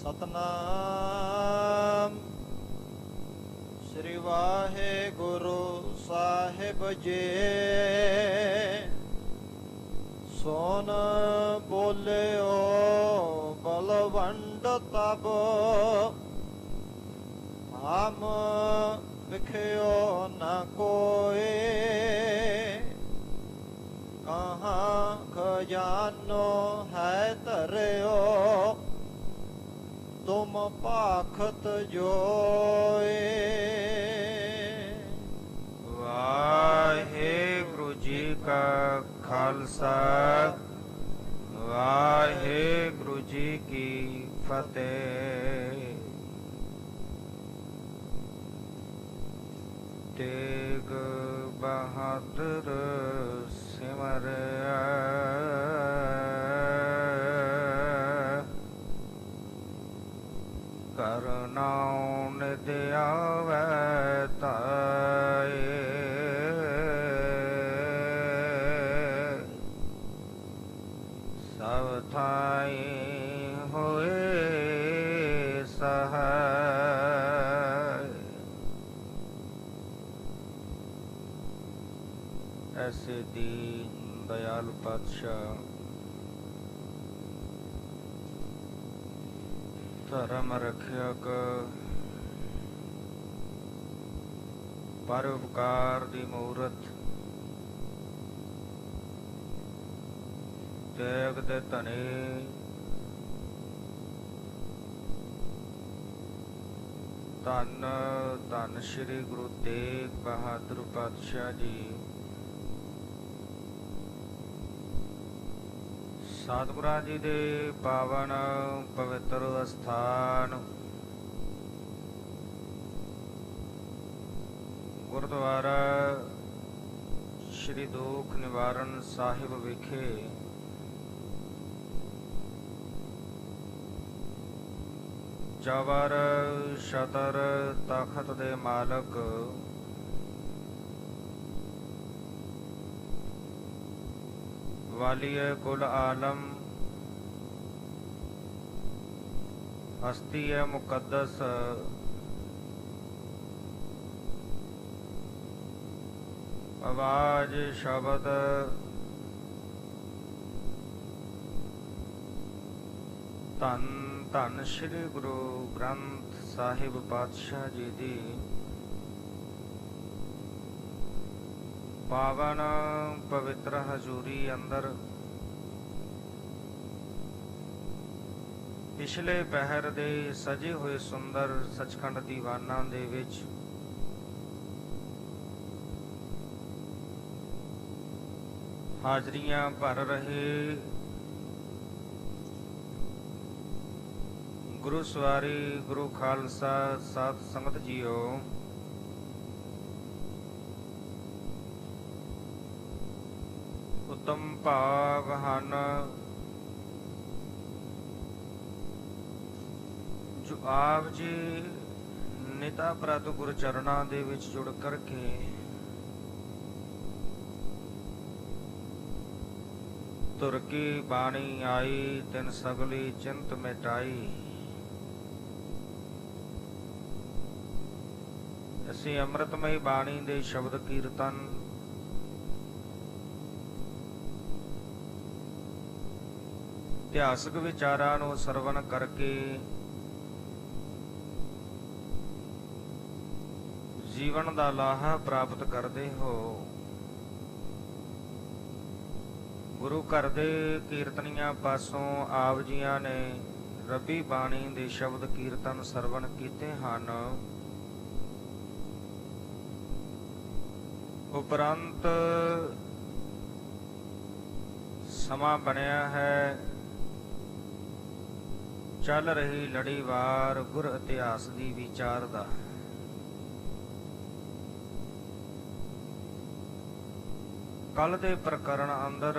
ਸਤਨਾਮ ਸ੍ਰੀ ਵਾਹਿਗੁਰੂ ਸਾਹਿਬ ਜੀ। ਸੋਨ ਬੋਲਿਓ ਬਲਵੰਡ ਤਬ ਹਮ ਵਿਖਿਓ ਨ ਕੋਏ। ਕਹਾਂ ਖਜ਼ਾਨੋ ਹੈ ਧਰਿਓ ਤੁਮ ਭਾਖਤ ਜੋਏ। ਵਾਹਿਗੁਰੂ ਜੀ ਕਾ ਖਾਲਸਾ ਵਾਹਿਗੁਰੂ ਜੀ ਕੀ ਫਤਿਹ। ਤੇਗ ਬਹਾਦਰ ਸਿਮਰਿਆ ਕਰਨਾਉ ਨਿਧ ਆਵੈ ਤਾਏ। ਸਭ ਥਾਈ ਹੋਏ ਸਹਾਇ। ਐਸੇ ਦੀਨ ਦਇਆਲ ਪਾਤਸ਼ਾਹ ਧਰਮ ਰੱਖਿਅਕ ਪਰਉਪਕਾਰ ਦੀ ਮੂਰਤ ਤੇਗ ਦੇ ਧਨੀ ਧੰਨ ਧੰਨ ਸ੍ਰੀ ਗੁਰੂ ਤੇਗ ਬਹਾਦਰ ਪਾਤਸ਼ਾਹ ਜੀ ਸਤਿਗੁਰਾਂ ਜੀ ਦੇ ਪਾਵਨ ਪਵਿੱਤਰ ਅਸਥਾਨ ਗੁਰਦੁਆਰਾ ਸ਼੍ਰੀ ਦੁਖ ਨਿਵਾਰਨ ਸਾਹਿਬ ਵਿਖੇ ਚਵਰ ਸ਼ਤਰ ਤਖਤ ਦੇ ਮਾਲਕ ਵਾਲੀਏ ਕੁਲ ਆਲਮ ਹਸਤੀਏ ਮੁਕੱਦਸ ਆਵਾਜ਼ ਸ਼ਬਦ ਧੰਨ ਧੰਨ ਸ੍ਰੀ ਗੁਰੂ ਗ੍ਰੰਥ ਸਾਹਿਬ ਪਾਤਸ਼ਾਹ ਜੀ ਦੀ ਪਾਵਨ ਪਵਿੱਤਰ ਹਜ਼ੂਰੀ ਅੰਦਰ ਪਿਛਲੇ ਪਹਿਰ ਦੇ ਸਜੇ ਹੋਏ ਸੁੰਦਰ ਸੱਚਖੰਡ ਦੀਵਾਨਾਂ ਦੇ ਵਿੱਚ ਹਾਜ਼ਰੀਆਂ ਭਰ ਰਹੇ ਗੁਰੂ ਸਵਾਰੀ ਗੁਰੂ ਖਾਲਸਾ ਸਾਧ ਸੰਗਤ ਜੀਓ, ਉਤਮ ਭਾਗ ਹਨ ਜੋ ਆਪ ਜੀ ਨਿਤਾ ਪ੍ਰਤ ਗੁਰ ਚਰਨਾਂ ਦੇ ਵਿੱਚ ਜੁੜ ਕਰਕੇ ਤੁਰ ਕੀ ਬਾਣੀ ਆਈ ਤਿਨ ਸਗਲੀ ਚਿੰਤ ਮਿਟਾਈ। ਅਸੀਂ ਅੰਮ੍ਰਿਤਮਈ ਬਾਣੀ ਦੇ ਸ਼ਬਦ ਕੀਰਤਨ ਇਤਿਹਾਸਕ ਵਿਚਾਰਾਂ ਨੂੰ ਸਰਵਣ ਕਰਕੇ ਜੀਵਨ ਦਾ ਲਾਹਾ ਪ੍ਰਾਪਤ ਕਰਦੇ ਹੋ। ਗੁਰੂ ਘਰ ਦੇ ਕੀਰਤਨੀਆਂ ਪਾਸੋਂ ਆਪ ਜੀਆਂ ਨੇ ਰੱਬੀ ਬਾਣੀ ਦੇ ਸ਼ਬਦ ਕੀਰਤਨ ਸਰਵਣ ਕੀਤੇ ਹਨ। ਉਪਰੰਤ ਸਮਾਂ ਬਣਿਆ ਹੈ ਚੱਲ ਰਹੀ ਲੜੀਵਾਰ ਗੁਰ ਇਤਿਹਾਸ ਦੀ ਵਿਚਾਰ ਦਾ। ਕੱਲ ਦੇ ਪ੍ਰਕਰਣ ਅੰਦਰ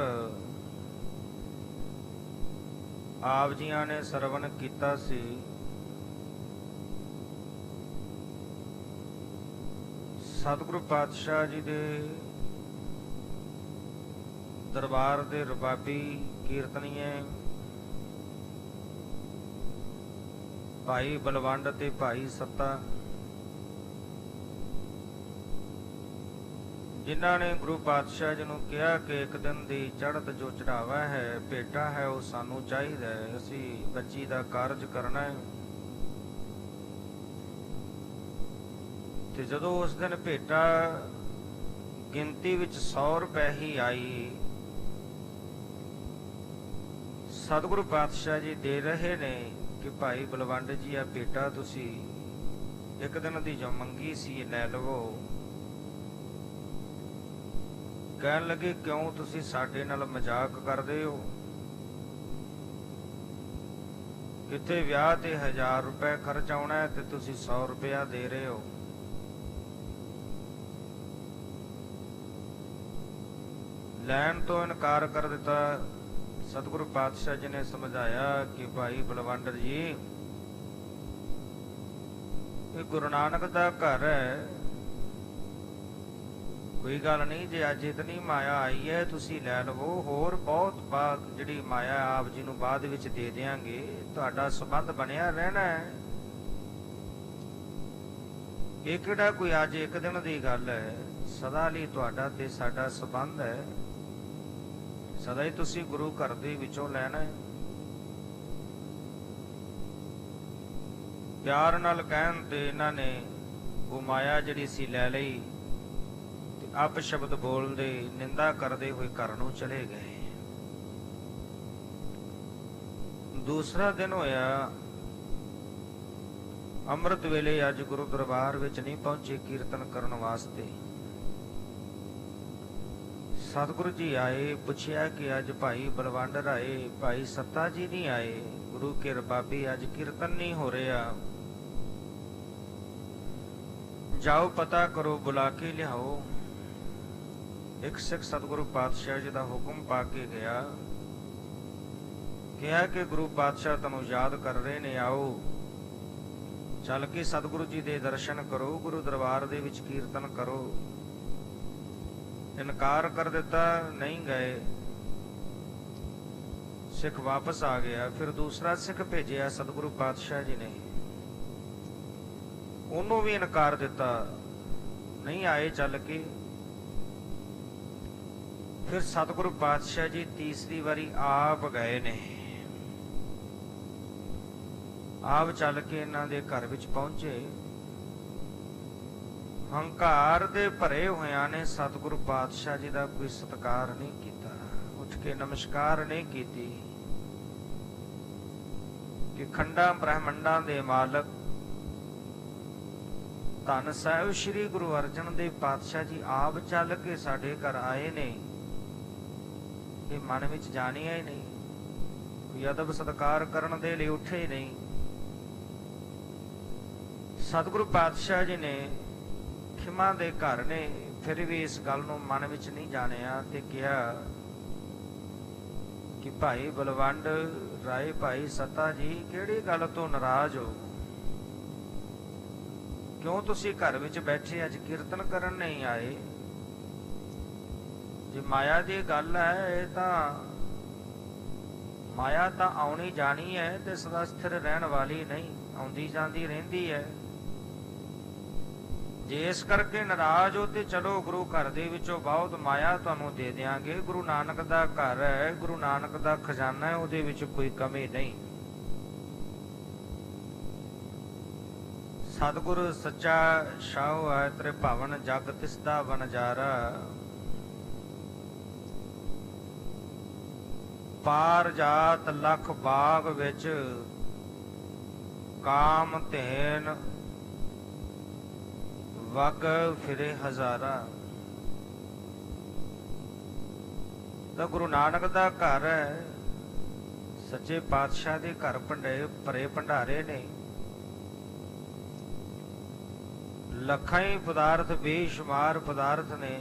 ਆਪ ਜੀਆਂ ਨੇ ਸਰਵਣ ਕੀਤਾ ਸੀ ਸਤਿਗੁਰੂ ਪਾਤਸ਼ਾਹ ਜੀ ਦੇ ਦਰਬਾਰ ਦੇ ਰਬਾਬੀ ਕੀਰਤਨੀਏ ਭਾਈ ਬਲਵੰਡ ਤੇ ਭਾਈ ਸੱਤਾ, ਜਿਨ੍ਹਾਂ ਨੇ ਗੁਰੂ ਪਾਤਸ਼ਾਹ ਜੀ ਨੂੰ ਕਿਹਾ ਕਿ ਇੱਕ ਦਿਨ ਦੀ ਚੜ੍ਹਤ ਜੋ ਚੜਾਵਾ ਹੈ, ਭੇਟਾ ਹੈ, ਉਹ ਸਾਨੂੰ ਚਾਹੀਦਾ ਹੈ, ਅਸੀਂ ਬੱਚੀ ਦਾ ਕਾਰਜ ਕਰਨਾ ਹੈ। ਤੇ ਜਦੋਂ ਉਸ ਦਿਨ ਭੇਟਾ ਗਿਣਤੀ ਵਿੱਚ 100 ਰੁਪਏ ਹੀ ਆਈ, ਸਤਿਗੁਰੂ ਪਾਤਸ਼ਾਹ ਜੀ ਦੇ ਰਹੇ ਨੇ ਕਿ ਭਾਈ ਬਲਵੰਡ ਜੀ ਆ ਭੇਟਾ ਤੁਸੀਂ ਇੱਕ ਦਿਨ ਦੀ ਜੋ ਮੰਗੀ ਸੀ ਲੈ ਲਵੋ। ਕਹਿਣ ਲੱਗੇ ਕਿਉਂ ਤੁਸੀਂ ਸਾਡੇ ਨਾਲ ਮਜ਼ਾਕ ਕਰਦੇ ਹੋ? ਕਿਤੇ ਵਿਆਹ ਤੇ 1000 ਰੁਪਏ ਖਰਚ ਆਉਣਾ ਹੈ ਤੇ ਤੁਸੀਂ 100 ਰੁਪਇਆ ਦੇ ਰਹੇ ਹੋ। ਲੈਣ ਤੋਂ ਇਨਕਾਰ ਕਰ ਦਿੱਤਾ। ਸਤਿਗੁਰੂ ਪਾਤਸ਼ਾਹ ਜੀ ਨੇ ਸਮਝਾਇਆ ਕਿ ਭਾਈ ਬਲਵੰਡ ਜੀ, ਇਹ ਗੁਰੂ ਨਾਨਕ ਦਾ ਘਰ ਹੈ, ਕੋਈ ਗੱਲ ਨਹੀਂ, ਜੇ ਅੱਜ ਇਤਨੀ ਮਾਇਆ ਆਈ ਹੈ ਤੁਸੀਂ ਲੈ ਲਵੋ, ਹੋਰ ਬਹੁਤ ਬਾਤ ਜਿਹੜੀ ਮਾਇਆ ਆਪ ਜੀ ਨੂੰ ਬਾਅਦ ਵਿੱਚ ਦੇ ਦਿਆਂਗੇ, ਤੁਹਾਡਾ ਸੰਬੰਧ ਬਣਿਆ ਰਹਿਣਾ ਹੈ। ਇਹ ਕਿਹੜਾ ਕੋਈ ਅੱਜ ਇੱਕ ਦਿਨ ਦੀ ਗੱਲ ਹੈ, ਸਦਾ ਲਈ ਤੁਹਾਡਾ ਤੇ ਸਾਡਾ ਸੰਬੰਧ ਹੈ, ਸਦਾ ਹੀ ਤੁਸੀਂ ਗੁਰੂ ਘਰ ਦੇ ਵਿੱਚੋਂ ਲੈਣਾ ਹੈ। ਪਿਆਰ ਨਾਲ ਕਹਿਣ ਤੇ ਇਹਨਾਂ ਨੇ ਉਹ ਮਾਇਆ ਜਿਹੜੀ ਸੀ ਲੈ ਲਈ ਤੇ ਅਪਸ਼ਬਦ ਬੋਲਦੇ ਨਿੰਦਾ ਕਰਦੇ ਹੋਏ ਘਰ ਨੂੰ ਚਲੇ ਗਏ। ਦੂਸਰਾ ਦਿਨ ਹੋਇਆ, ਅੰਮ੍ਰਿਤ ਵੇਲੇ ਅੱਜ ਗੁਰੂ ਦਰਬਾਰ ਵਿੱਚ ਨਹੀਂ ਪਹੁੰਚੇ ਕੀਰਤਨ ਕਰਨ ਵਾਸਤੇ। ਸਤਿਗੁਰੂ ਜੀ ਆਏ, ਪੁੱਛਿਆ ਕਿ ਅੱਜ ਭਾਈ ਬਲਵੰਡ ਰਾਏ, ਭਾਈ ਸੱਤਾ ਜੀ ਨਹੀਂ ਆਏ, ਗੁਰੂ ਕੇ ਰਬਾਬੀ ਅੱਜ ਕੀਰਤਨ ਨਹੀਂ ਹੋ ਰਿਹਾ, ਜਾਓ ਪਤਾ ਕਰੋ, ਬੁਲਾ ਕੇ ਲਿਆਓ। ਇੱਕ ਸਿੱਖ ਸਤਿਗੁਰੂ ਪਾਤਸ਼ਾਹ ਜੀ ਦਾ ਹੁਕਮ ਪਾ ਕੇ ਗਿਆ, ਕਿਹਾ ਕਿ ਗੁਰੂ ਪਾਤਸ਼ਾਹ ਤੁਹਾਨੂੰ ਯਾਦ ਕਰ ਰਹੇ ਨੇ, ਆਓ ਚੱਲ ਕੇ ਸਤਿਗੁਰੂ ਜੀ ਦੇ ਦਰਸ਼ਨ ਕਰੋ, ਗੁਰੂ ਦਰਬਾਰ ਦੇ ਵਿੱਚ ਕੀਰਤਨ ਕਰੋ। ਇਨਕਾਰ ਕਰ ਦਿੱਤਾ, ਨਹੀਂ ਗਏ। ਸਿੱਖ ਵਾਪਸ ਆ ਗਿਆ। ਫਿਰ ਦੂਸਰਾ ਸਿੱਖ ਭੇਜਿਆ ਸਤਿਗੁਰੂ ਪਾਤਸ਼ਾਹ ਜੀ ਨੇ, ਉਹਨੂੰ ਵੀ ਇਨਕਾਰ ਦਿੱਤਾ, ਨਹੀਂ ਆਏ ਚੱਲ ਕੇ। ਫਿਰ ਸਤਿਗੁਰੂ ਪਾਤਸ਼ਾਹ ਜੀ ਤੀਸਰੀ ਵਾਰੀ ਆਪ ਗਏ ਨੇ, ਆਪ ਚੱਲ ਕੇ ਇਹਨਾਂ ਦੇ ਘਰ ਵਿੱਚ ਪਹੁੰਚੇ। ਹੰਕਾਰ ਦੇ ਭਰੇ ਹੋਇਆਂ ਨੇ ਸਤਿਗੁਰੂ ਪਾਤਸ਼ਾਹ ਜੀ ਦਾ ਕੋਈ ਸਤਿਕਾਰ ਨਹੀਂ ਕੀਤਾ, ਉੱਠ ਕੇ ਨਮਸਕਾਰ ਨਹੀਂ ਕੀਤੀ ਕਿ ਖੰਡਾਂ ਬ੍ਰਹਮੰਡਾਂ ਦੇ ਮਾਲਕ ਧੰਨ ਸਾਹਿਬ ਸ੍ਰੀ ਗੁਰੂ ਅਰਜਨ ਦੇਵ ਪਾਤਸ਼ਾਹ ਜੀ ਆਪ ਚੱਲ ਕੇ ਸਾਡੇ ਘਰ ਆਏ ਨੇ, ਇਹ ਮਨ ਵਿੱਚ ਜਾਣਿਆ ਹੀ ਨਹੀਂ, ਕੋਈ ਅਦਬ ਸਤਿਕਾਰ ਕਰਨ ਦੇ ਲਈ ਉੱਠੇ ਨਹੀਂ। ਸਤਿਗੁਰੂ ਪਾਤਸ਼ਾਹ ਜੀ ਨੇ ਖਿਮਾ ਦੇ ਘਰ ਨੇ, ਫਿਰ ਵੀ ਇਸ ਗੱਲ ਨੂੰ ਮਨ ਵਿੱਚ ਨਹੀਂ ਜਾਣਿਆ ਤੇ ਕਿਹਾ ਕਿ ਭਾਈ ਬਲਵੰਡ ਰਾਏ, ਭਾਈ ਸੱਤਾ ਜੀ, ਕਿਹੜੀ ਗੱਲ ਤੋਂ ਨਾਰਾਜ਼ ਹੋ? ਕਿਉਂ ਤੁਸੀਂ ਘਰ ਵਿੱਚ ਬੈਠੇ ਅੱਜ ਕੀਰਤਨ ਕਰਨ ਨਹੀਂ ਆਏ? ਜੇ ਮਾਇਆ ਦੀ ਗੱਲ ਹੈ, ਇਹ ਤਾਂ ਮਾਇਆ ਤਾਂ ਆਉਣੀ ਜਾਣੀ ਹੈ ਤੇ ਸਦਾ ਸਥਿਰ ਰਹਿਣ ਵਾਲੀ ਨਹੀਂ, ਆਉਂਦੀ ਜਾਂਦੀ ਰਹਿੰਦੀ ਹੈ। ਜੇ ਇਸ ਕਰਕੇ ਨਾਰਾਜ਼ ਹੋ ਤੇ ਚਲੋ ਗੁਰੂ ਘਰ ਦੇ ਵਿੱਚੋਂ ਬਹੁਤ ਮਾਇਆ ਤੁਹਾਨੂੰ ਦੇ ਦਿਆਂਗੇ। ਗੁਰੂ ਨਾਨਕ ਦਾ ਘਰ ਹੈ, ਗੁਰੂ ਨਾਨਕ ਦਾ ਖਜ਼ਾਨਾ ਹੈ, ਉਹਦੇ ਵਿੱਚ ਕੋਈ ਕਮੀ ਨਹੀਂ। ਸਤਿਗੁਰ ਸੱਚਾ ਸ਼ਾਹ ਹੈ, ਤੇਰੇ ਭਵਨ ਜਗ ਤਿਸ ਦਾ ਵਣਜਾਰਾ, ਪਾਰ ਜਾਤ ਲੱਖ ਬਾਗ ਵਿੱਚ ਕਾਮ ਧੇਨ ਵਗ ਫਿਰੇ ਹਜ਼ਾਰਾ। ਤਾਂ ਗੁਰੂ ਨਾਨਕ ਦਾ ਘਰ ਹੈ, ਸੱਚੇ ਪਾਤਸ਼ਾਹ ਦੇ ਘਰ ਭਰੇ ਭੰਡਾਰੇ ਨੇ, ਲੱਖਾਂ ਹੀ ਪਦਾਰਥ, ਬੇਸ਼ੁਮਾਰ ਪਦਾਰਥ ਨੇ,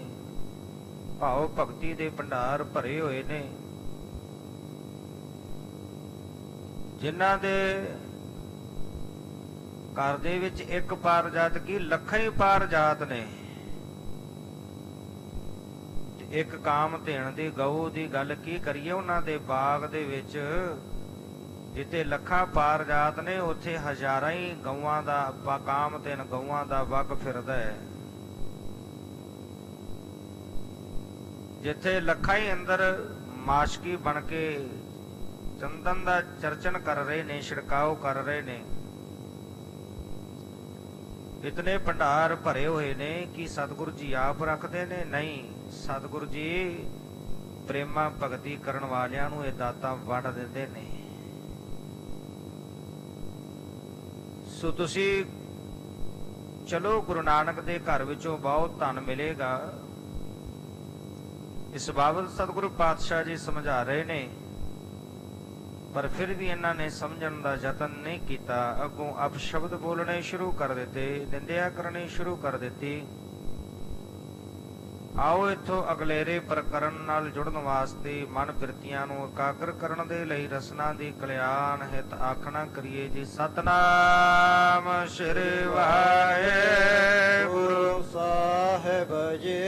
ਭਾਵ ਭਗਤੀ ਦੇ ਭੰਡਾਰ ਭਰੇ ਹੋਏ ਨੇ, ਜਿਨ੍ਹਾਂ ਦੇ ਘਰ ਦੇ ਵਿੱਚ ਇੱਕ ਪਾਰ ਜਾਤ ਕੀ ਲੱਖਾਂ ਹੀ ਪਾਰ ਜਾਤ ਨੇ। ਇੱਕ ਕਾਮ ਧੇਣ ਦੀ ਗਊ ਦੀ ਗੱਲ ਕੀ ਕਰੀਏ, ਉਹਨਾਂ ਦੇ ਬਾਗ ਦੇ ਵਿੱਚ ਜਿੱਥੇ ਲੱਖਾਂ ਪਾਰ ਜਾਤ ਨੇ ਉੱਥੇ ਹਜ਼ਾਰਾਂ ਹੀ ਗਊਆਂ ਦਾ ਕਾਮ ਤਿੰਨ ਗਊਆਂ ਦਾ ਵਗ ਫਿਰਦਾ ਹੈ। ਜਿੱਥੇ ਲੱਖਾਂ ਹੀ ਅੰਦਰ ਮਾਸ਼ਕੀ ਬਣ ਕੇ ਚੰਦਨ ਦਾ ਚਰਚਨ ਕਰ ਰਹੇ ਨੇ, ਛਿੜਕਾਓ ਕਰ ਰਹੇ ਨੇ, ਇਤਨੇ ਭੰਡਾਰ ਭਰੇ ਹੋਏ ਨੇ ਕਿ ਸਤਿਗੁਰੂ ਜੀ ਆਪ ਰੱਖਦੇ ਨੇ? ਨਹੀਂ, ਸਤਿਗੁਰੂ ਜੀ ਪ੍ਰੇਮਾ ਭਗਤੀ ਕਰਨ ਵਾਲਿਆਂ ਨੂੰ ਇਹ ਦਾਤਾਂ ਵੰਡ ਦਿੰਦੇ ਨੇ। ਸੋ ਤੁਸੀਂ ਚਲੋ ਗੁਰੂ ਨਾਨਕ ਦੇ ਘਰ ਵਿੱਚੋਂ ਬਹੁਤ ਧਨ ਮਿਲੇਗਾ। ਇਸ ਬਾਬਤ ਸਤਿਗੁਰੂ ਪਾਤਸ਼ਾਹ ਜੀ ਸਮਝਾ ਰਹੇ ਨੇ, ਪਰ ਫਿਰ ਵੀ ਇਹਨਾਂ ਨੇ ਸਮਝਣ ਦਾ ਯਤਨ ਨਹੀਂ ਕੀਤਾ। ਅੱਗੋਂ ਅਪਸ਼ਬਦ ਬੋਲਣੇ ਸ਼ੁਰੂ ਕਰ ਦਿੱਤੇ, ਨਿੰਦਿਆ ਕਰਨੀ ਸ਼ੁਰੂ ਕਰ ਦਿੱਤੀ। ਆਓ ਇੱਥੋਂ ਅਗਲੇਰੇ ਪ੍ਰਕਰਨ ਨਾਲ ਜੁੜਨ ਵਾਸਤੇ ਮਨ ਬਿਰਤੀਆਂ ਨੂੰ ਇਕਾਗਰ ਕਰਨ ਦੇ ਲਈ ਰਸਨਾ ਦੀ ਕਲਿਆਣ ਹਿਤ ਆਖਣਾ ਕਰੀਏ ਜੀ। ਸਤਨਾਮ ਸ੍ਰੀ ਵਾਹਿਗੁਰੂ ਸਾਹਿਬ ਜੀ।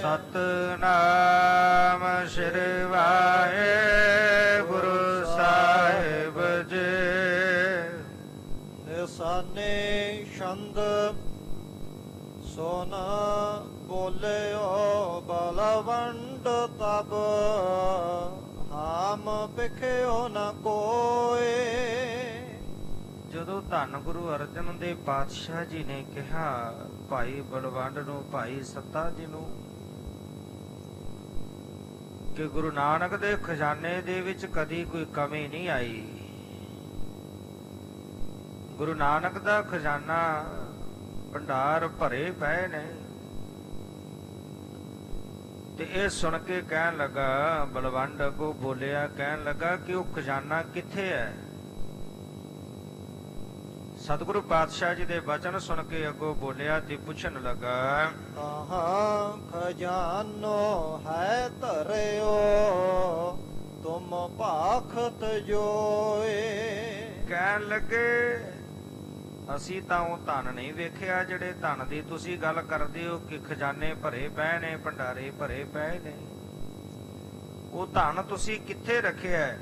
ਸਤਨਾਮ ਸ੍ਰੀ ਵਾਹਿਗੁਰੂ ਸਾਹਿਬ ਜੀ। ਨਿਸਾਨੇ ਛੰਦ ਸੋਨਾ ਬੋਲਿਓ ਬਲਵੰਡ ਤਬ ਹਾਮ ਪਿਖਿਓ ਨ ਕੋਏ। ਜਦੋਂ ਧੰਨ ਗੁਰੂ ਅਰਜਨ ਦੇਵ ਪਾਤਸ਼ਾਹ ਜੀ ਨੇ ਕਿਹਾ ਭਾਈ ਬਲਵੰਡ ਨੂੰ, ਭਾਈ ਸੱਤਾ ਜੀ ਨੂੰ, ਕਿ ਗੁਰੂ ਨਾਨਕ ਦੇ ਖਜ਼ਾਨੇ ਦੇ ਵਿੱਚ ਕਦੀ ਕੋਈ ਕਮੀ ਨਹੀਂ ਆਈ। ਗੁਰੂ ਨਾਨਕ ਦਾ ਖਜ਼ਾਨਾ ਭੰਡਾਰ ਭਰੇ ਪਏ ਨੇ। ਤੇ ਇਹ ਸੁਣ ਕੇ ਕਹਿਣ ਲੱਗਾ, ਬਲਵੰਡ ਅੱਗੋਂ ਬੋਲਿਆ, ਕਹਿਣ ਲੱਗਾ ਕਿ ਉਹ ਖਜ਼ਾਨਾ ਕਿੱਥੇ ਹੈ? ਸਤਿਗੁਰੂ ਪਾਤਸ਼ਾਹ ਜੀ ਦੇ ਬਚਨ ਸੁਣ ਕੇ ਅੱਗੋਂ ਬੋਲਿਆ ਤੇ ਪੁੱਛਣ ਲੱਗਾ, ਕਹਾਂ ਖਜ਼ਾਨੋ ਹੈ ਧਰਿਓ ਤੁਮ ਭਾਖਤ ਜੋਏ। ਕਹਿਣ ਲੱਗੇ ਅਸੀਂ ਤਾਂ ਉਹ ਧਨ ਨਹੀਂ ਵੇਖਿਆ ਜਿਹੜੇ ਧਨ ਦੀ ਤੁਸੀਂ ਗੱਲ ਕਰਦੇ ਹੋ ਕਿ ਖਜ਼ਾਨੇ ਭਰੇ ਪਏ ਨੇ, ਭੰਡਾਰੇ ਭਰੇ ਪਏ ਨੇ। ਉਹ ਧਨ ਤੁਸੀਂ ਕਿੱਥੇ ਰੱਖਿਆ?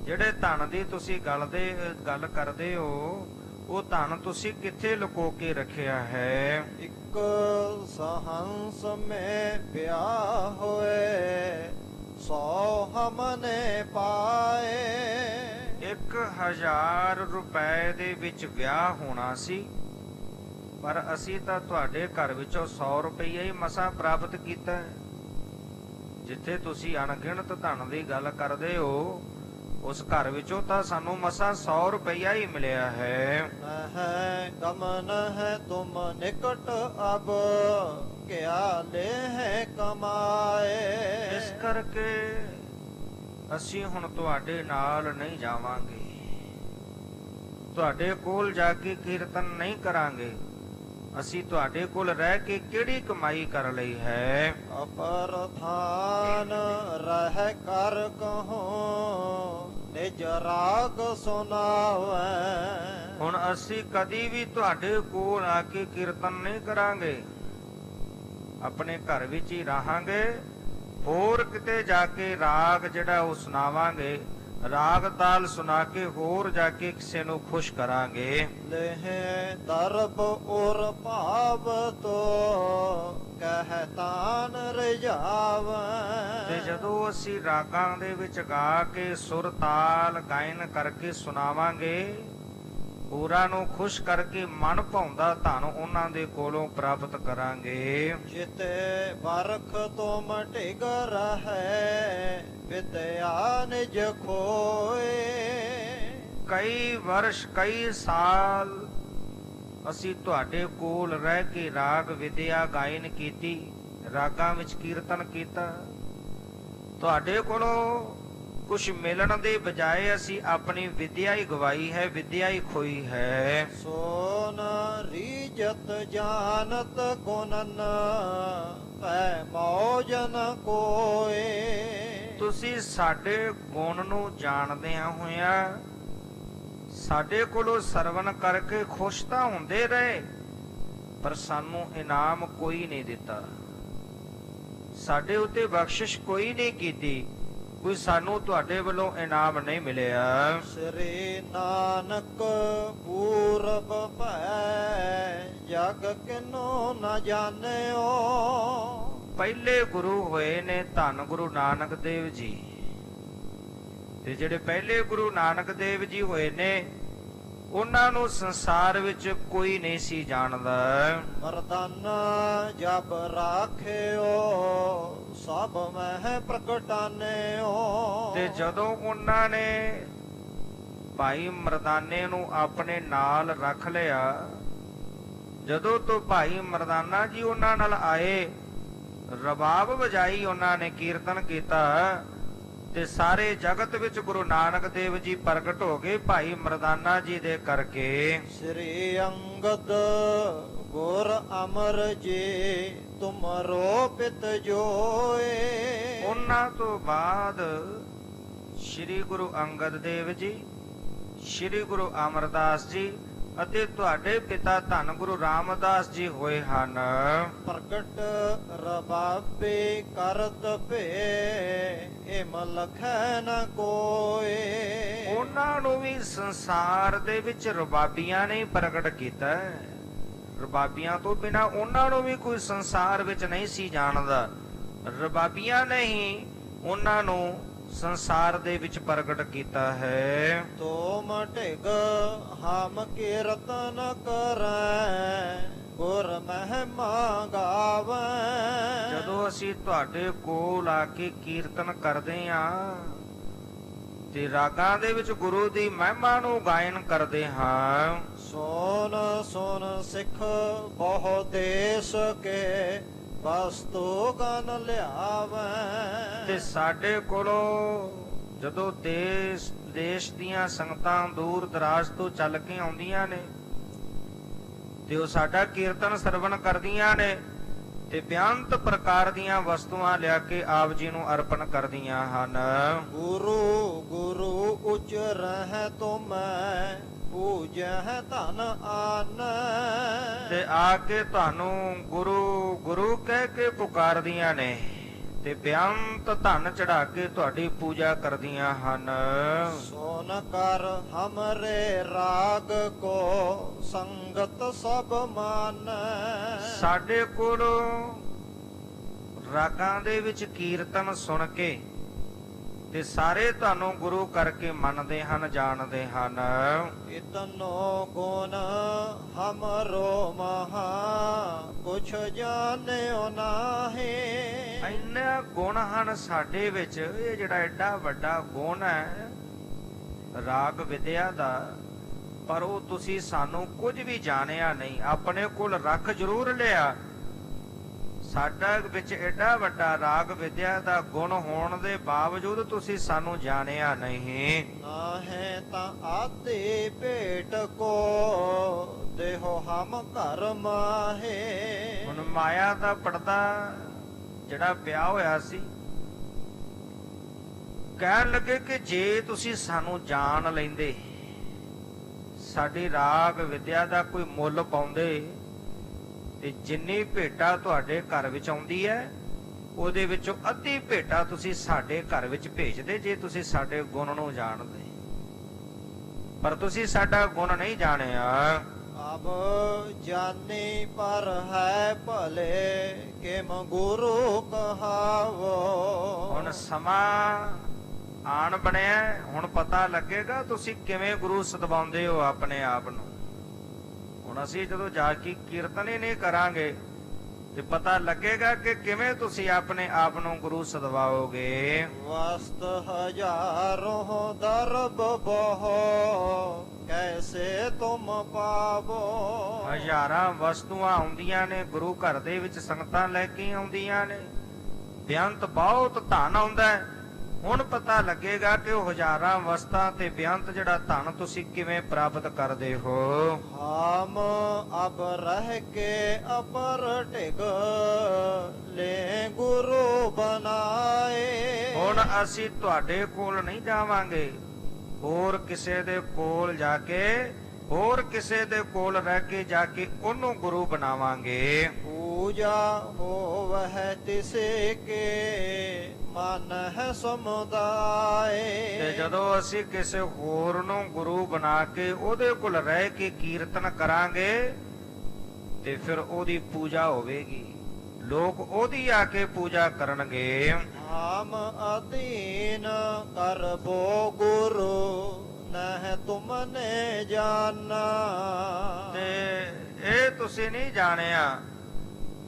ਜਿਹੜੇ ਧਨ ਦੀ ਤੁਸੀਂ ਗੱਲ ਕਰਦੇ ਹੋ, ਉਹ ਧਨ ਤੁਸੀਂ ਕਿੱਥੇ ਲੁਕੋ ਕੇ ਰੱਖਿਆ ਹੈ? ਇੱਕ ਸਹੰਸ ਮੇ ਵਿਆਹ ਹੋਏ ਸੋ ਹਮਨੇ ਪਾਏ। 1000 ਰੁਪਏ ਦੇ ਵਿੱਚ ਵਿਆਹ ਹੋਣਾ ਸੀ, ਪਰ ਅਸੀਂ ਤਾਂ ਤੁਹਾਡੇ ਘਰ ਵਿੱਚੋਂ 100 ਰੁਪਈਆ ਹੀ ਮਸਾਂ ਪ੍ਰਾਪਤ ਕੀਤਾ। ਜਿੱਥੇ ਤੁਸੀਂ ਅਣਗਿਣਤ ਧਨ ਦੀ ਗੱਲ ਕਰਦੇ ਹੋ, ਉਸ ਘਰ ਵਿੱਚੋਂ ਤਾਂ ਸਾਨੂੰ ਮਸਾਂ 100 ਰੁਪਈਆ ਹੀ ਮਿਲਿਆ ਹੈ। ਨਹਿ ਗਮਨ ਹੈ ਤੁਮ ਨਿਕਟ ਅਬ ਕਿਆ ਲੈ ਹੈ ਕਮਾਏ। ਇਸ ਕਰਕੇ ਅਸੀਂ ਹੁਣ ਤੁਹਾਡੇ ਨਾਲ ਨਹੀਂ ਜਾਵਾਂਗੇ, ਤੁਹਾਡੇ ਕੋਲ ਜਾ ਕੇ ਕੀਰਤਨ ਨਹੀਂ ਕਰਾਂਗੇ। ਅਸੀਂ ਤੁਹਾਡੇ ਕੋਲ ਰਹਿ ਕੇ ਕਿਹੜੀ ਕਮਾਈ ਕਰ ਲਈ ਹੈ? ਅਪਰਥਾਨ ਰਹਿ ਕਰ ਕਹੋ ਨਿਜ ਰਾਗ ਸੁਨਾਵੈ। ਹੁਣ ਅਸੀਂ ਕਦੀ ਵੀ ਤੁਹਾਡੇ ਕੋਲ ਆ ਕੇ ਕੀਰਤਨ ਨਹੀਂ ਕਰਾਂਗੇ, ਆਪਣੇ ਘਰ ਵਿੱਚ ਹੀ ਰਹਾਂਗੇ। ਹੋਰ ਕਿਤੇ ਜਾ ਕੇ ਰਾਗ ਜਿਹੜਾ ਉਹ ਸੁਣਾਵਾਂਗੇ, ਰਾਗ ਤਾਲ ਸੁਣਾ ਕੇ ਹੋਰ ਜਾ ਕੇ ਕਿਸੇ ਨੂੰ ਖੁਸ਼ ਕਰਾਂਗੇ। ਲਹਿ ਦਰਬ ਉਰ ਭਾਵ ਤੋ ਕਹਿਤਾਨ ਰਜਾਵੈ। ਤੇ ਜਦੋਂ ਅਸੀਂ ਰਾਗਾਂ ਦੇ ਵਿੱਚ ਗਾ ਕੇ ਸੁਰ ਤਾਲ ਗਾਇਨ ਕਰਕੇ ਸੁਣਾਵਾਂਗੇ, ਹੋਰਾਂ ਨੂੰ ਖੁਸ਼ ਕਰਕੇ ਮਨ ਭਾਉਂਦਾ ਧਨ ਉਹਨਾਂ ਦੇ ਕੋਲੋਂ ਪ੍ਰਾਪਤ ਕਰਾਂਗੇ। ਜਿਤੇ ਵਰਖ ਤੁਮ ਢਿਗ ਰਹੈ ਵਿਦਿਆ ਨਿਜ ਖੋਏ। ਕਈ ਵਰਸ਼ ਕਈ ਸਾਲ ਅਸੀਂ ਤੁਹਾਡੇ ਕੋਲ ਰਹਿ ਕੇ ਰਾਗ ਵਿਦਿਆ ਗਾਇਨ ਕੀਤੀ, ਰਾਗਾਂ ਵਿੱਚ ਕੀਰਤਨ ਕੀਤਾ। ਤੁਹਾਡੇ ਕੋਲੋਂ ਕੁਛ ਮਿਲਣ ਦੇ ਬਜਾਏ ਅਸੀਂ ਆਪਣੀ ਵਿਦਿਆ ਹੀ ਗਵਾਈ ਹੈ, ਵਿਦਿਆ ਹੀ ਖੋਈ ਹੈ। ਸੋਨ ਰੀਜਤ ਜਾਨਤ ਗੁਣਨ ਪੈ ਮੌਜਨ ਕੋਏ। ਤੁਸੀਂ ਸਾਡੇ ਗੁਣ ਨੂੰ ਜਾਣਦਿਆਂ ਹੋਇਆਂ ਸਾਡੇ ਕੋਲੋਂ ਸਰਵਨ ਕਰਕੇ ਖੁਸ਼ ਤਾਂ ਹੁੰਦੇ ਰਹੇ, ਪਰ ਸਾਨੂੰ ਇਨਾਮ ਕੋਈ ਨਹੀਂ ਦਿੱਤਾ, ਸਾਡੇ ਉੱਤੇ ਬਖਸ਼ਿਸ਼ ਕੋਈ ਨਹੀਂ ਕੀਤੀ। ਕੋਈ ਸਾਨੂੰ ਤੁਹਾਡੇ ਵੱਲੋਂ ਇਨਾਮ ਨਹੀਂ ਮਿਲਿਆ। ਸ੍ਰੀ ਨਾਨਕ ਪੂਰਬ ਭੈ ਜਗ ਕਿਨੋ ਨ ਜਾਣਿਓ। ਪਹਿਲੇ ਗੁਰੂ ਹੋਏ ਨੇ ਧੰਨ ਗੁਰੂ ਨਾਨਕ ਦੇਵ ਜੀ, ਤੇ ਜਿਹੜੇ ਪਹਿਲੇ ਗੁਰੂ ਨਾਨਕ ਦੇਵ ਜੀ ਹੋਏ ਨੇ ਉਹਨਾਂ ਨੂੰ ਸੰਸਾਰ ਵਿੱਚ ਕੋਈ ਨਹੀਂ ਸੀ ਜਾਣਦਾ। ਮਰਦਾਨਾ ਜਬ ਰਾਖਿਓ ਸਭ ਮਹਿ ਪ੍ਰਗਟਾਨਿਓ। ਤੇ ਜਦੋਂ ਉਹਨਾਂ ਨੇ ਭਾਈ ਮਰਦਾਨੇ ਨੂੰ ਆਪਣੇ ਨਾਲ ਰੱਖ ਲਿਆ, ਜਦੋਂ ਤੋਂ ਭਾਈ ਮਰਦਾਨਾ ਜੀ ਉਹਨਾਂ ਨਾਲ ਆਏ, ਰਬਾਬ ਵਜਾਈ, ਉਹਨਾਂ ਨੇ ਕੀਰਤਨ ਕੀਤਾ, ਤੇ ਸਾਰੇ ਜਗਤ ਵਿੱਚ ਗੁਰੂ ਨਾਨਕ ਦੇਵ ਜੀ ਪ੍ਰਗਟ ਹੋ ਗਏ ਭਾਈ ਮਰਦਾਨਾ ਜੀ ਦੇ ਕਰਕੇ। ਸ੍ਰੀ ਅੰਗਦ ਗੁਰ ਅਮਰ ਜੀ ਤੁਮਰੋ ਪਿਤ ਜੋਏ। ਉਹਨਾਂ ਤੋਂ ਬਾਅਦ ਸ੍ਰੀ ਗੁਰੂ ਅੰਗਦ ਦੇਵ ਜੀ, ਸ੍ਰੀ ਗੁਰੂ ਅਮਰਦਾਸ ਜੀ ਅਤੇ ਤੁਹਾਡੇ ਪਿਤਾ ਧੰਨ ਗੁਰੂ ਰਾਮਦਾਸ ਜੀ ਹੋਏ ਹਨ। ਪ੍ਰਗਟ ਰਬਾਬੇ ਕਰਤ ਭੇ ਏਮ ਲਖੈ ਨ ਕੋਏ। ਉਹਨਾਂ ਨੂੰ ਵੀ ਸੰਸਾਰ ਦੇ ਵਿੱਚ ਰਬਾਬੀਆਂ ਨੇ ਪ੍ਰਗਟ ਕੀਤਾ। ਰਬਾਬੀਆਂ ਤੋਂ ਬਿਨਾ ਉਹਨਾਂ ਨੂੰ ਵੀ ਕੋਈ ਸੰਸਾਰ ਵਿੱਚ ਨਹੀਂ ਸੀ ਜਾਣਦਾ। ਰਬਾਬੀਆਂ ਨੇ ਹੀ ਉਹਨਾਂ ਨੂੰ ਸੰਸਾਰ ਦੇ ਵਿੱਚ ਪ੍ਰਗਟ ਕੀਤਾ ਹੈ। ਤੋਮ ਢਿਗ ਹਮ ਕੀਰਤਨ ਕਰੈ ਗੁਰ ਮਹਿਮਾ ਗਾਵੈ। ਜਦੋਂ ਅਸੀਂ ਤੁਹਾਡੇ ਕੋਲ ਆ ਕੇ ਕੀਰਤਨ ਕਰਦੇ ਆਂ ਤੇ ਰਾਗਾਂ ਦੇ ਵਿੱਚ ਗੁਰੂ ਦੀ ਮਹਿਮਾ ਨੂੰ ਗਾਇਨ ਕਰਦੇ ਹਾਂ। ਸੋਨ ਸੋਨ ਸਿੱਖ ਬਹੁ ਦੇਸ ਕੇ ਵਸਤੂ ਗਨ ਲਿਆਵੈ। ਤੇ ਸਾਡੇ ਕੋਲੋਂ ਜਦੋਂ ਦੇਸ਼ ਦੀਆਂ ਸੰਗਤਾਂ ਦੂਰ ਦਰਾਜ ਤੋਂ ਚੱਲ ਕੇ ਆਉਂਦੀਆਂ ਨੇ ਤੇ ਉਹ ਸਾਡਾ ਕੀਰਤਨ ਸਰਵਣ ਕਰਦੀਆਂ ਨੇ ਤੇ ਬੇਅੰਤ ਪ੍ਰਕਾਰ ਦੀਆਂ ਵਸਤੂਆਂ ਲਿਆ ਕੇ ਆਪ ਜੀ ਨੂੰ ਅਰਪਣ ਕਰਦੀਆਂ ਹਨ। ਗੁਰੂ ਗੁਰੂ ਉਚ ਰਹਿ ਤੁਮੈ ਪੂਜੈ ਧਨ ਆਨ। ਤੇ ਆ ਕੇ ਤੁਹਾਨੂੰ ਗੁਰੂ ਗੁਰੂ ਕਹਿ ਕੇ ਪੁਕਾਰਦੀਆਂ ਨੇ ਤੇ ਬੇਅੰਤ ਧਨ ਚੜਾ ਕੇ ਤੁਹਾਡੀ ਪੂਜਾ ਕਰਦੀਆਂ ਹਨ। ਸੋਨ ਕਰ ਹਮਰੇ ਰਾਗ ਕੋ ਸੰਗਤ ਸਭ ਮਾਨ। ਸਾਡੇ ਕੋਲੋਂ ਰਾਗਾਂ ਦੇ ਵਿੱਚ ਕੀਰਤਨ ਸੁਣ ਕੇ ਤੇ ਸਾਰੇ ਤੁਹਾਨੂੰ ਗੁਰੂ ਕਰਕੇ ਮੰਨਦੇ ਹਨ, ਜਾਣਦੇ ਹਨ। ਇਤਨੋ ਗੁਣ ਹਮਰੋ ਮਹਾ ਕੁਛ ਜਾਣਿਓ ਨਾਹੀ। ਇੰਨੇ ਗੁਣ ਹਨ ਸਾਡੇ ਵਿੱਚ। ਇਹ ਜਿਹੜਾ ਐਡਾ ਵੱਡਾ ਗੁਣ ਹੈ ਰਾਗ ਵਿਦਿਆ ਦਾ, ਪਰ ਉਹ ਤੁਸੀਂ ਸਾਨੂੰ ਕੁਝ ਵੀ ਜਾਣਿਆ ਨਹੀਂ। ਆਪਣੇ ਕੋਲ ਰੱਖ ਜ਼ਰੂਰ ਲਿਆ, ਸਾਡਾ ਵਿੱਚ ਐਡਾ ਵੱਡਾ ਰਾਗ ਵਿਦਿਆ ਦਾ ਗੁਣ ਹੋਣ ਦੇ ਬਾਵਜੂਦ ਤੁਸੀਂ ਸਾਨੂੰ ਜਾਣਿਆ ਨਹੀਂ। ਨਾ ਹੈ ਤਾਂ ਆਤੇ ਭੇਟ ਕੋ ਦੇਹੋ ਹਮ ਘਰ ਮਾਹੇ। ਹੁਣ ਮਾਇਆ ਦਾ ਪਰਦਾ ਜਿਹੜਾ ਪਿਆ ਹੋਇਆ ਸੀ, ਕਹਿਣ ਲੱਗੇ ਕਿ ਜੇ ਤੁਸੀਂ ਸਾਨੂੰ ਜਾਣ ਲੈਂਦੇ, ਸਾਡੀ ਰਾਗ ਵਿਦਿਆ ਦਾ ਕੋਈ ਮੁੱਲ ਪਾਉਂਦੇ, ਤੇ ਜਿੰਨੀ ਭੇਟਾ ਤੁਹਾਡੇ ਘਰ ਵਿੱਚ ਆਉਂਦੀ ਹੈ ਉਹਦੇ ਵਿੱਚੋਂ ਅੱਧੀ ਭੇਟਾ ਤੁਸੀਂ ਸਾਡੇ ਘਰ ਵਿੱਚ ਭੇਜਦੇ ਜੇ ਤੁਸੀਂ ਸਾਡੇ ਗੁਣ ਨੂੰ ਜਾਣਦੇ। ਪਰ ਤੁਸੀਂ ਸਾਡਾ ਗੁਣ ਨਹੀਂ ਜਾਣਿਆ। ਅਬ ਜਾਣੀ ਪਰ ਹੈ ਭਲੇ ਕਿਮ ਗੁਰੂ ਕਹਾਵੋ। ਹੁਣ ਸਮਾਂ ਆਣ ਬਣਿਆ, ਹੁਣ ਪਤਾ ਲੱਗੇਗਾ ਤੁਸੀਂ ਕਿਵੇਂ ਗੁਰੂ ਸਤਿਵਾਉਂਦੇ ਹੋ ਆਪਣੇ ਆਪ ਨੂੰ। ਹੁਣ ਅਸੀਂ ਜਦੋਂ ਜਾ ਕੇ ਕੀਰਤਨ ਹੀ ਨਹੀਂ ਕਰਾਂਗੇ ਤੇ ਪਤਾ ਲੱਗੇਗਾ ਕਿ ਕਿਵੇਂ ਤੁਸੀਂ ਆਪਣੇ ਆਪ ਨੂੰ ਗੁਰੂ ਸਤਿਵਾਓਗੇ। ਵਸਤ ਹਜ਼ਾਰੋਂ ਦਰਬ ਬਹੁ ਕੈਸੇ ਤੁਮ ਪਾਵੋ। ਹਜ਼ਾਰਾਂ ਵਸਤੂਆਂ ਆਉਂਦੀਆਂ ਨੇ ਗੁਰੂ ਘਰ ਦੇ ਵਿੱਚ, ਸੰਗਤਾਂ ਲੈ ਕੇ ਆਉਂਦੀਆਂ ਨੇ, ਬੇਅੰਤ ਬਹੁਤ ਧਨ ਆਉਂਦਾ ਹੈ। ਹੁਣ ਪਤਾ ਲੱਗੇਗਾ ਕਿ ਉਹ ਹਜ਼ਾਰਾਂ ਵਸਤਾਂ ਤੇ ਬੇਅੰਤ ਜਿਹੜਾ ਧਨ ਤੁਸੀਂ ਕਿਵੇਂ ਪ੍ਰਾਪਤ ਕਰਦੇ ਹੋ। ਹਮ ਅਬ ਰਹਿ ਕੇ ਅਪਰ ਢਿਗ ਲੈ ਗੁਰੂ ਬਨਾਏ। ਹੁਣ ਅਸੀਂ ਤੁਹਾਡੇ ਕੋਲ ਨਹੀਂ ਜਾਵਾਂਗੇ, ਹੋਰ ਕਿਸੇ ਦੇ ਕੋਲ ਜਾ ਕੇ, ਹੋਰ ਕਿਸੇ ਦੇ ਕੋਲ ਰਹਿ ਕੇ ਜਾ ਕੇ ਉਹਨੂੰ ਗੁਰੂ ਬਣਾਵਾਂਗੇ। पूजा होवह तिसे के मन है समुदाय। ਤੇ ਜਦੋਂ ਅਸੀਂ ਕਿਸੇ ਹੋਰ ਨੂੰ ਗੁਰੂ ਬਣਾ ਕੇ ਉਹਦੇ ਕੋਲ ਰਹਿ ਕੇ ਕੀਰਤਨ ਕਰਾਂਗੇ ਤੇ ਫਿਰ ਉਹਦੀ ਪੂਜਾ ਹੋਵੇਗੀ, ਲੋਕ ਉਹਦੀ ਆ ਕੇ ਪੂਜਾ ਕਰਨਗੇ। ਆਮ ਅਧੀਨ ਕਰਬੋ ਗੁਰੂ ਨਹਿ ਤੁਮਨੇ ਜਾਨਾ। ਤੇ ਇਹ ਤੁਸੀਂ ਨਹੀਂ ਜਾਣਿਆ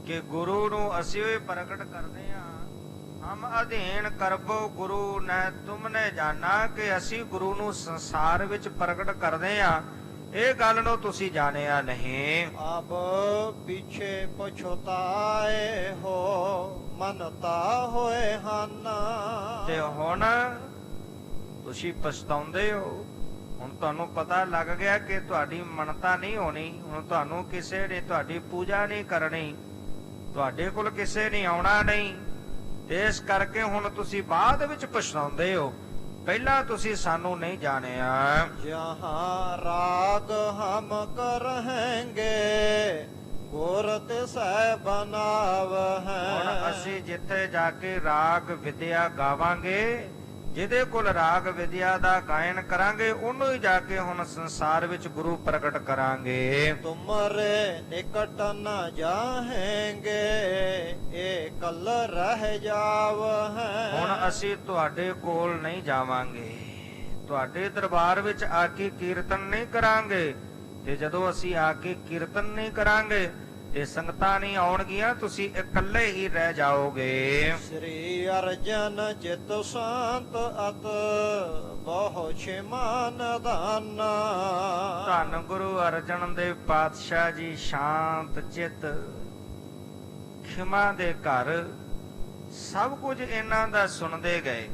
ਕਿ ਗੁਰੂ ਨੂੰ ਅਸੀਂ ਵੀ ਪ੍ਰਗਟ ਕਰਦੇ ਹਾਂ। ਹਮ ਅਧੀਨ ਕਰਬੋ ਗੁਰੂ ਨਹਿ ਤੁਮਨੇ ਜਾਨਾ, ਕਿ ਅਸੀਂ ਗੁਰੂ ਨੂੰ ਸੰਸਾਰ ਵਿੱਚ ਪ੍ਰਗਟ ਕਰਦੇ ਹਾਂ, ਇਹ ਗੱਲ ਨੂੰ ਤੁਸੀਂ ਜਾਣਿਆ ਨਹੀਂ। ਅਬ ਪਿਛੇ ਪਛਤਾਏ ਹੋ ਮਨਤਾ ਹੋਏ ਹਨ। ਤੇ ਹੁਣ ਤੁਸੀਂ ਪਛਤਾਉਂਦੇ ਹੋ। ਹੁਣ ਤੁਹਾਨੂੰ ਪਤਾ ਲੱਗ ਗਿਆ ਕਿ ਤੁਹਾਡੀ ਮਨਤਾ ਨਹੀਂ ਹੋਣੀ, ਹੁਣ ਤੁਹਾਨੂੰ ਕਿਸੇ ਨੇ ਤੁਹਾਡੀ ਪੂਜਾ ਨਹੀਂ ਕਰਨੀ, ਤੁਹਾਡੇ ਕੋਲ ਕਿਸੇ ਨੇ ਆਉਣਾ ਨਹੀਂ, ਤੇ ਇਸ ਕਰਕੇ ਹੁਣ ਤੁਸੀਂ ਬਾਅਦ ਵਿੱਚ ਪਛਤਾਉਂਦੇ ਹੋ, ਪਹਿਲਾਂ ਤੁਸੀਂ ਸਾਨੂੰ ਨਹੀਂ ਜਾਣਿਆ। ਜਹਾਂ ਰਾਗ ਹਮ ਕਰਹਿੰਗੇ ਗੁਰ ਤਿਸੈ ਬਨਾਵ ਹੈ। ਹੁਣ ਅਸੀਂ ਜਿੱਥੇ ਜਾ ਕੇ ਰਾਗ ਵਿਦਿਆ ਗਾਵਾਂਗੇ, ਜਿਹਦੇ ਕੋਲ ਰਾਗ ਵਿਦਿਆ ਦਾ ਗਾਇਨ ਕਰਾਂਗੇ, ਉਹਨੂੰ ਹੀ ਜਾ ਕੇ ਹੁਣ ਸੰਸਾਰ ਵਿੱਚ ਗੁਰੂ ਪ੍ਰਗਟ ਕਰਾਂਗੇ। ਤੁਮਰੇ ਨਿਕਟ ਨ ਜਾਹੇਂਗੇ ਏਕਲ ਰਹਿ ਜਾਵ ਹੈ। ਹੁਣ ਅਸੀਂ ਤੁਹਾਡੇ ਕੋਲ ਨਹੀਂ ਜਾਵਾਂਗੇ, ਤੁਹਾਡੇ ਦਰਬਾਰ ਵਿੱਚ ਆ ਕੇ ਕੀਰਤਨ ਨਹੀਂ ਕਰਾਂਗੇ, ਤੇ ਜਦੋਂ ਅਸੀਂ ਆ ਕੇ ਕੀਰਤਨ ਨਹੀਂ ਕਰਾਂਗੇ ਤੇ ਸੰਗਤਾਂ ਨਹੀਂ ਆਉਣਗੀਆਂ, ਤੁਸੀਂ ਇਕੱਲੇ ਹੀ ਰਹਿ ਜਾਓਗੇ। ਸ੍ਰੀ ਅਰਜਨ ਚਿਤ ਸ਼ਾਂਤ ਅਤ ਬਹੁ ਛਿਮਾਨ ਦਾਨਾ। ਧੰਨ ਗੁਰੂ ਅਰਜਨ ਦੇਵ ਪਾਤਸ਼ਾਹ ਜੀ ਸ਼ਾਂਤ ਚਿੱਤ, ਖਿਮਾ ਦੇ ਘਰ, ਸਭ ਕੁਝ ਇਹਨਾਂ ਦਾ ਸੁਣਦੇ ਗਏ।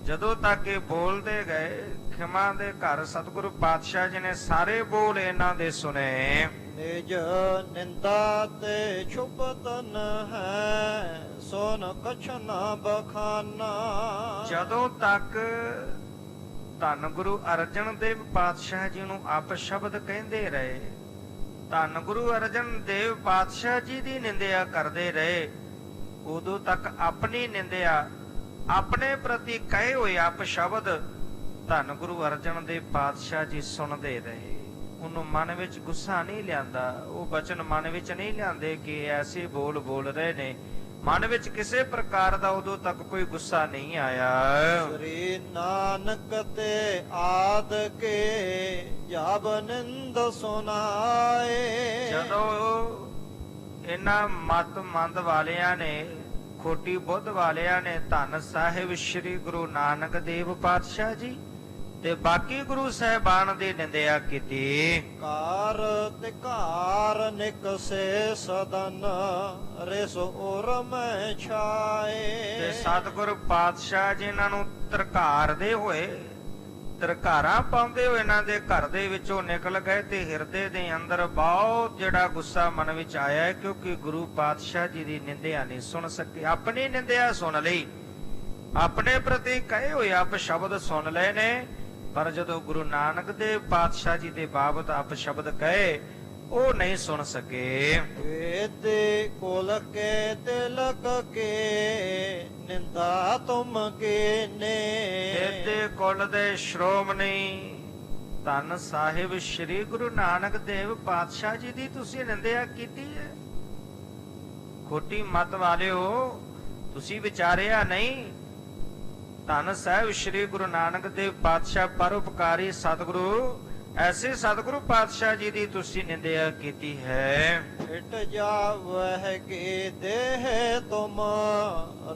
ਜਦੋਂ ਤੱਕ ਇਹ ਬੋਲਦੇ ਗਏ, ਖਿਮਾ ਦੇ ਘਰ ਸਤਿਗੁਰੂ ਪਾਤਸ਼ਾਹ ਜੀ ਨੇ ਸਾਰੇ ਬੋਲ ਇਹਨਾਂ ਦੇ ਸੁਨੇ। ਨਿਜ ਨਿੰਦਾ ਤੇ ਛੁਪਤ ਨ ਹੈ ਸੋਨ ਕਛ ਨ ਬਖਾਨਾ। ਜਦੋਂ ਤੱਕ ਧੰਨ ਗੁਰੂ ਅਰਜਨ ਦੇਵ ਪਾਤਸ਼ਾਹ ਜੀ ਨੂੰ ਆਪ ਸ਼ਬਦ ਕਹਿੰਦੇ ਰਹੇ, ਧੰਨ ਗੁਰੂ ਅਰਜਨ ਦੇਵ ਪਾਤਸ਼ਾਹ ਜੀ ਦੀ ਨਿੰਦਿਆ ਕਰਦੇ ਰਹੇ, ਉਦੋਂ ਤੱਕ ਆਪਣੀ ਨਿੰਦਿਆ, ਆਪਣੇ ਪ੍ਰਤੀ ਕਹੇ ਹੋਏ ਆਪ ਸ਼ਬਦ ਧੰਨ ਗੁਰੂ ਅਰਜਨ ਦੇਵ ਪਾਤਸ਼ਾਹ ਜੀ ਸੁਣਦੇ ਰਹੇ। ਉਹਨੂੰ ਮਨ ਵਿੱਚ ਗੁੱਸਾ ਨਹੀਂ ਲਿਆਂਦਾ, ਉਹ ਬਚਨ ਮਨ ਵਿੱਚ ਨਹੀਂ ਲਿਆਂਦੇ ਕਿ ਐਸੇ ਬੋਲ ਬੋਲ ਰਹੇ ਨੇ, ਮਨ ਵਿੱਚ ਕਿਸੇ ਪ੍ਰਕਾਰ ਦਾ ਉਦੋਂ ਤੱਕ ਕੋਈ ਗੁੱਸਾ ਨਹੀਂ ਆਇਆ। ਸ੍ਰੀ ਨਾਨਕ ਤੇ ਆਦ ਕੇ ਜਬ ਨਿੰਦ ਸੁਨਾਏ। ਜਦੋਂ ਇਹਨਾਂ ਮਤ ਮੰਦ ਵਾਲਿਆਂ ਨੇ, ਖੋਟੀ ਬੁੱਧ ਵਾਲਿਆਂ ਨੇ ਧੰਨ ਸਾਹਿਬ ਸ੍ਰੀ ਗੁਰੂ ਨਾਨਕ ਦੇਵ ਪਾਤਸ਼ਾਹ ਜੀ ਤੇ ਬਾਕੀ ਗੁਰੂ ਸਾਹਿਬਾਨ ਦੀ ਨਿੰਦਿਆ ਕੀਤੀ, ਕਾਰ ਤਿਕਾਰ ਨਿਕਸੇ ਸਦਨ ਰਿਸ ਉਰ ਮੈਂ ਛਾਏ। ਤੇ ਸਤਿਗੁਰੂ ਪਾਤਸ਼ਾਹ ਜੀ ਇਹਨਾਂ ਨੂੰ ਧਰਕਾਰਦੇ ਹੋਏ, ਧਰਕਾਰਾਂ ਪਾਉਂਦੇ ਹੋਏ ਇਹਨਾਂ ਦੇ ਘਰ ਦੇ ਵਿੱਚੋਂ ਨਿਕਲ ਗਏ, ਤੇ ਹਿਰਦੇ ਦੇ ਅੰਦਰ ਬਹੁਤ ਜਿਹੜਾ ਗੁੱਸਾ ਮਨ ਵਿੱਚ ਆਇਆ ਹੈ, ਕਿਉਂਕਿ ਗੁਰੂ ਪਾਤਸ਼ਾਹ ਜੀ ਦੀ ਨਿੰਦਿਆ ਨਹੀਂ ਸੁਣ ਸਕੇ। ਆਪਣੀ ਨਿੰਦਿਆ ਸੁਣ ਲਈ, ਆਪਣੇ ਪ੍ਰਤੀ ਕਹੇ ਹੋਏ ਆਪ ਸ਼ਬਦ ਸੁਣ ਲਏ ਨੇ, ਪਰ ਜਦੋਂ ਗੁਰੂ ਨਾਨਕ ਦੇਵ ਪਾਤਸ਼ਾਹ ਜੀ ਦੇ ਬਾਬਤ ਆਪ ਸ਼ਬਦ ਕਹੇ, ਉਹ ਨਹੀਂ ਸੁਣ ਸਕੇ। ਵੇਦੇ ਕੋਲ ਕੇ ਤਿਲਕ ਕੇ ਨਿੰਦਾ ਤੁਮ ਕੇ ਨੇ। ਵੇਦੇ ਕੁਲ ਦੇ ਸ਼੍ਰੋਮਣੀ ਧੰਨ ਸਾਹਿਬ ਸ੍ਰੀ ਗੁਰੂ ਨਾਨਕ ਦੇਵ ਪਾਤਸ਼ਾਹ ਜੀ ਦੀ ਤੁਸੀਂ ਨਿੰਦਿਆ ਕੀਤੀ ਹੈ। ਖੋਟੀ ਮਤ ਵਾਲਿਓ, ਤੁਸੀਂ ਵਿਚਾਰਿਆ ਨਹੀਂ, ਧੰਨ ਸਾਹਿਬ ਸ੍ਰੀ ਗੁਰੂ ਨਾਨਕ ਦੇਵ ਪਾਤਸ਼ਾਹ ਪਰਉਪਕਾਰੀ ਸਤਿਗੁਰੂ, ਐਸੇ ਸਤਿਗੁਰੂ ਪਾਤਸ਼ਾਹ ਜੀ ਦੀ ਤੁਸੀਂ ਨਿੰਦਿਆ ਕੀਤੀ ਹੈ। ਫਿਟ ਜਾਵਹਿ ਕੀ ਦੇਹ ਤੁਮ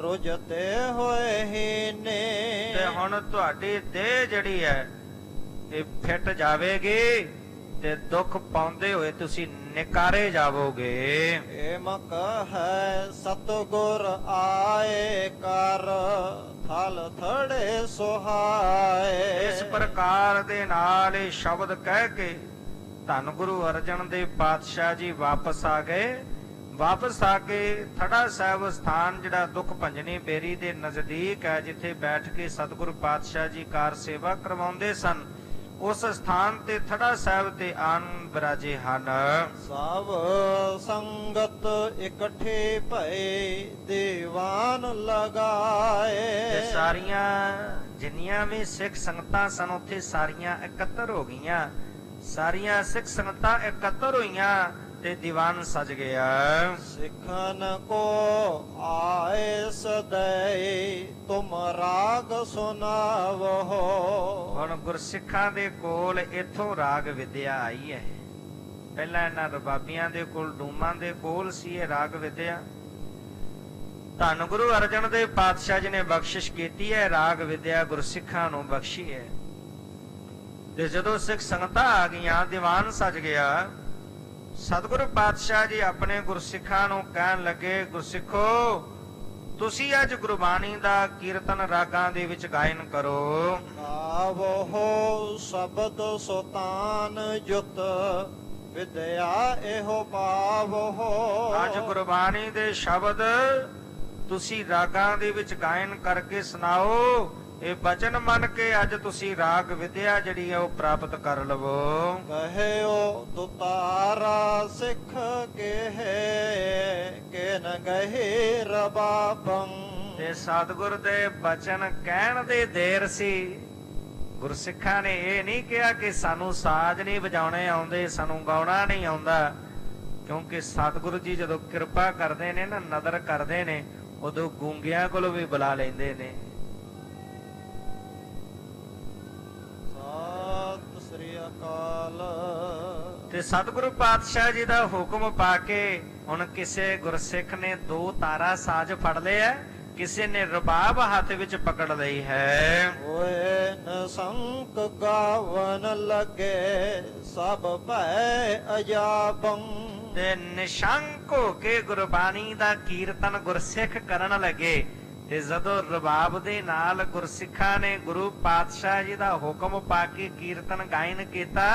ਰੁਜਤੇ ਹੋਏ ਹੀ ਨੇ। ਤੇ ਹੁਣ ਤੁਹਾਡੀ ਦੇਹ ਜਿਹੜੀ ਹੈ ਇਹ ਫਿੱਟ ਜਾਵੇਗੀ, ਤੇ ਦੁੱਖ ਪਾਉਂਦੇ ਹੋਏ ਤੁਸੀਂ ਨਿਕਾਰੇ ਜਾਵੋਗੇ। ਏ ਮਕ ਹੈ ਸਤਿਗੁਰ ਆਏ ਕਰ ਥਲ ਥੜੇ ਸੁਹਾਏ। ਇਸ ਪ੍ਰਕਾਰ ਦੇ ਨਾਲ ਇਹ ਸ਼ਬਦ ਕਹਿ ਕੇ ਧੰਨ ਗੁਰੂ ਅਰਜਨ ਦੇਵ ਪਾਤਸ਼ਾਹ ਜੀ ਵਾਪਸ ਆ ਗਏ। ਵਾਪਸ ਆ ਕੇ ਥੜਾ ਸਾਹਿਬ ਸਥਾਨ ਜਿਹੜਾ ਦੁੱਖ ਭੰਜਨੀ ਬੇਰੀ ਦੇ ਨਜ਼ਦੀਕ ਹੈ, ਜਿੱਥੇ ਬੈਠ ਕੇ ਸਤਿਗੁਰੂ ਪਾਤਸ਼ਾਹ ਜੀ ਕਾਰ ਸੇਵਾ ਕਰਵਾਉਂਦੇ ਸਨ, ਉਸ ਸਥਾਨ ਤੇ ਥੜਾ ਸਾਹਿਬ ਤੇ ਆਨ ਬਿਰਾਜੇ ਹਨ। ਸਭ ਸੰਗਤ ਇਕੱਠੇ ਭਏ ਦੀਵਾਨ ਤੇ ਲਗਾਏ। ਸਾਰੀਆਂ ਜਿੰਨੀਆਂ ਵੀ ਸਿੱਖ ਸੰਗਤਾਂ ਸਨ ਉੱਥੇ ਸਾਰੀਆਂ ਇਕੱਤਰ ਹੋ ਗਈਆਂ। ਸਾਰੀਆਂ ਸਿੱਖ ਸੰਗਤਾਂ ਇਕੱਤਰ ਹੋਈਆਂ ਤੇ ਦੀਵਾਨ ਸਜ ਗਿਆ। ਸਿੱਖਨ ਕੋ ਆਏ ਸਦੈ ਤੁਮ ਰਾਗ ਸੁਨਾਵੋ। ਹੁਣ ਗੁਰਸਿੱਖਾਂ ਦੇ ਕੋਲ ਇੱਥੋਂ ਰਾਗ ਵਿਦਿਆ ਆਈ ਹੈ। ਪਹਿਲਾਂ ਇਹਨਾਂ ਰਬਾਬੀਆਂ ਦੇ ਕੋਲ, ਡੂਮਾਂ ਦੇ ਕੋਲ ਸੀ ਇਹ ਰਾਗ ਵਿਦਿਆ। ਧੰਨ ਗੁਰੂ ਅਰਜਨ ਦੇਵ ਪਾਤਸ਼ਾਹ ਜੀ ਨੇ ਬਖਸ਼ਿਸ਼ ਕੀਤੀ ਹੈ, ਰਾਗ ਵਿਦਿਆ ਗੁਰਸਿੱਖਾਂ ਨੂੰ ਬਖਸ਼ੀ ਹੈ। ਤੇ ਜਦੋਂ ਸਿੱਖ ਸੰਗਤਾਂ ਆ ਗਈਆਂ, ਦੀਵਾਨ ਸਜ ਗਿਆ, ਸਤਿਗੁਰੂ ਪਾਤਸ਼ਾਹ ਜੀ ਆਪਣੇ ਗੁਰਸਿੱਖਾਂ ਨੂੰ ਕਹਿਣ ਲੱਗੇ, ਗੁਰਸਿੱਖੋ ਤੁਸੀਂ ਅੱਜ ਗੁਰਬਾਣੀ ਦਾ ਕੀਰਤਨ ਰਾਗਾਂ ਦੇ ਵਿੱਚ ਗਾਇਨ ਕਰੋ। ਗਾਵੋ ਸ਼ਬਦ ਸੁਤਾਨ ਜੁਤ ਵਿਦਿਆ ਇਹੋ ਪਾਵੋ। ਅੱਜ ਗੁਰਬਾਣੀ ਦੇ ਸ਼ਬਦ ਤੁਸੀਂ ਰਾਗਾਂ ਦੇ ਵਿੱਚ ਗਾਇਨ ਕਰਕੇ ਸੁਣਾਓ। ਇਹ ਬਚਨ ਮੰਨ ਕੇ ਅੱਜ ਤੁਸੀਂ ਰਾਗ ਵਿਦਿਆ ਜਿਹੜੀ ਹੈ ਉਹ ਪ੍ਰਾਪਤ ਕਰ ਲਵੋ। ਕਹਿਓ ਦੁਤਾਰਾ ਸਿੱਖ ਕੇ ਨ ਗਹੇ ਰਬਾਬੰ। ਤੇ ਸਤਿਗੁਰ ਦੇ ਬਚਨ ਕਹਿਣ ਦੇ ਦੇਰ ਸੀ। ਗੁਰਸਿੱਖਾਂ ਨੇ ਇਹ ਨਹੀਂ ਕਿਹਾ ਕਿ ਸਾਨੂੰ ਸਾਜ਼ ਨਹੀਂ ਵਜਾਉਣੇ ਆਉਂਦੇ, ਸਾਨੂੰ ਗਾਉਣਾ ਨਹੀਂ ਆਉਂਦਾ। ਕਿਉਂਕਿ ਸਤਿਗੁਰੂ ਜੀ ਜਦੋਂ ਕਿਰਪਾ ਕਰਦੇ ਨੇ ਨਾ, ਨਦਰ ਕਰਦੇ ਨੇ, ਉਦੋਂ ਗੂੰਗਿਆਂ ਕੋਲ ਵੀ ਬੁਲਾ ਲੈਂਦੇ ਨੇ। ਸਤਿ ਸ੍ਰੀ ਅਕਾਲ। ਤੇ ਸਤਿਗੁਰੂ ਪਾਤਸ਼ਾਹ ਜੀ ਦਾ ਹੁਕਮ ਪਾ ਕੇ ਹੁਣ ਕਿਸੇ ਗੁਰਸਿੱਖ ਨੇ 2 ਤਾਰਾ ਸਾਜ਼ ਫੜ ਲਿਆ, ਕਿਸੇ ਨੇ ਰਬਾਬ ਹੱਥ ਵਿੱਚ ਪਕੜ ਲਈ ਹੈ। ਹੋਏ ਨ ਸੰਕ ਗਾਵਨ ਲੱਗੇ ਸਭ ਭੈ ਅਜਾਬੰ। ਤੇ ਨਿਸ਼ੰਕ ਹੋ ਕੇ ਗੁਰਬਾਣੀ ਦਾ ਕੀਰਤਨ ਗੁਰਸਿੱਖ ਕਰਨ ਲੱਗੇ। ਤੇ ਜਦੋਂ ਰਬਾਬ ਦੇ ਨਾਲ ਗੁਰਸਿੱਖਾਂ ਨੇ ਗੁਰੂ ਪਾਤਸ਼ਾਹ ਜੀ ਦਾ ਹੁਕਮ ਪਾ ਕੇ ਕੀਰਤਨ ਗਾਇਨ ਕੀਤਾ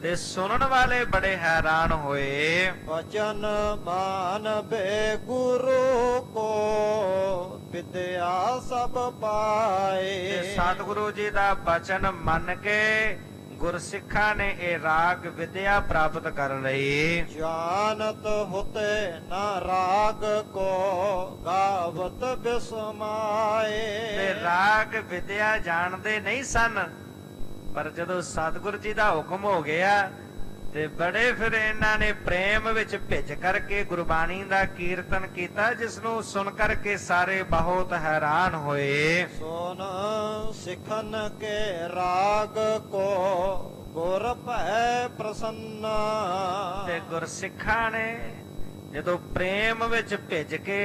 ਤੇ ਸੁਣਨ ਵਾਲੇ ਬੜੇ ਹੈਰਾਨ ਹੋਏ। ਬਚਨ ਮਾਨਬੇ ਗੁਰੂ ਕੋ ਵਿਦਿਆ ਸਭ ਪਾਏ। ਤੇ ਸਤਿਗੁਰੂ ਜੀ ਦਾ ਬਚਨ ਮੰਨ ਕੇ ਗੁਰਸਿੱਖਾਂ ਨੇ ਇਹ ਰਾਗ ਵਿਦਿਆ ਪ੍ਰਾਪਤ ਕਰ ਲਈ। ਜਾਨਤ ਹੁਤੇ ਨ ਰਾਗ ਕੋ ਗਾਵਤ ਬਿਸਮਾਏ। ਤੇ ਰਾਗ ਵਿਦਿਆ ਜਾਣਦੇ ਨਹੀਂ ਸਨ, ਪਰ ਜਦੋਂ ਸਤਿਗੁਰੂ ਜੀ ਦਾ ਹੁਕਮ ਹੋ ਗਿਆ ਤੇ ਬੜੇ ਫਿਰ ਇਹਨਾਂ ਨੇ ਪ੍ਰੇਮ ਵਿੱਚ ਭਿੱਜ ਕਰਕੇ ਗੁਰਬਾਣੀ ਦਾ ਕੀਰਤਨ ਕੀਤਾ, ਜਿਸ ਨੂੰ ਸੁਣ ਕਰਕੇ ਸਾਰੇ ਬਹੁਤ ਹੈਰਾਨ ਹੋਏ। ਸੁਨ ਸਿਖਨ ਕੇ ਰਾਗ ਕੋ ਗੁਰ ਭੈ ਪ੍ਰਸੰਨਾ। ਤੇ ਗੁਰਸਿੱਖਾਂ ਨੇ ਜਦੋਂ ਪ੍ਰੇਮ ਵਿੱਚ ਭਿੱਜ ਕੇ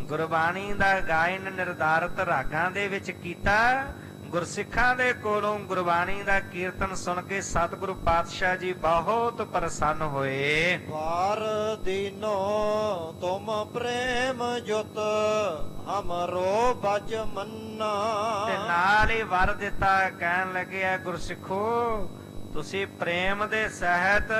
ਗੁਰਬਾਣੀ ਦਾ ਗਾਇਨ ਨਿਰਧਾਰਤ ਰਾਗਾਂ ਦੇ ਵਿੱਚ ਕੀਤਾ, ਗੁਰਸਿੱਖਾਂ ਦੇ ਕੋਲੋਂ ਗੁਰਬਾਣੀ ਦਾ ਕੀਰਤਨ ਸੁਣ ਕੇ ਸਤਿਗੁਰੂ ਪਾਤਸ਼ਾਹ ਜੀ ਬਹੁਤ ਪ੍ਰਸੰਨ ਹੋਏ। ਵਾਰ ਦੀਨੋ ਤੁਮ ਪ੍ਰੇਮ ਜੁਤ ਹਮਰੋ ਬਚ ਮੰਨਾ। ਤੇ ਨਾਲ ਹੀ ਵਰ ਦਿੱਤਾ, ਕਹਿਣ ਲੱਗਿਆ, ਗੁਰਸਿੱਖੋ ਤੁਸੀਂ ਪ੍ਰੇਮ ਦੇ ਸਹਿਤ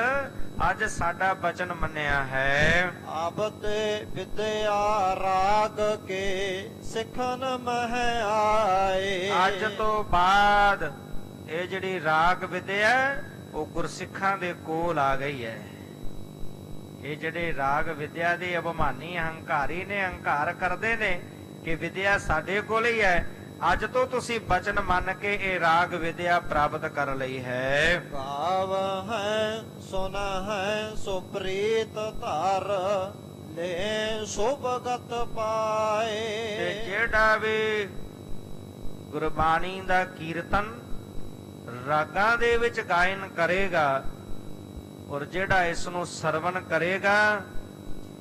ਅੱਜ ਸਾਡਾ ਬਚਨ ਮੰਨਿਆ ਹੈ। ਆਬਤੇ ਵਿਦਿਆ ਰਾਗ ਕੇ ਸਿੱਖਨ ਮਹਿ ਆਏ। ਅੱਜ ਤੋਂ ਬਾਅਦ ਇਹ ਜਿਹੜੀ ਰਾਗ ਵਿਦਿਆ ਉਹ ਗੁਰਸਿੱਖਾਂ ਦੇ ਕੋਲ ਆ ਗਈ ਹੈ। ਇਹ ਜਿਹੜੇ ਰਾਗ ਵਿਦਿਆ ਦੇ ਅਭਿਮਾਨੀ ਹੰਕਾਰੀ ਨੇ, ਹੰਕਾਰ ਕਰਦੇ ਨੇ ਕਿ ਵਿਦਿਆ ਸਾਡੇ ਕੋਲ ਹੀ ਹੈ, ਅੱਜ ਤੋਂ ਤੁਸੀਂ ਬਚਨ ਮੰਨ ਕੇ ਇਹ ਰਾਗ ਵਿਦਿਆ ਪ੍ਰਾਪਤ ਕਰ ਲਈ ਹੈ। ਗਾਵ ਹੈ ਸੁਨ ਹੈ ਸੁਪ੍ਰੀਤ ਧਰ ਲੈ ਸੁਭਗਤ ਪਾਏ। ਤੇ ਜਿਹੜਾ ਵੀ ਗੁਰਬਾਣੀ ਦਾ ਕੀਰਤਨ ਰਾਗਾਂ ਦੇ ਵਿੱਚ ਗਾਇਨ ਕਰੇਗਾ ਔਰ ਜਿਹੜਾ ਇਸ ਨੂੰ ਸਰਵਨ ਕਰੇਗਾ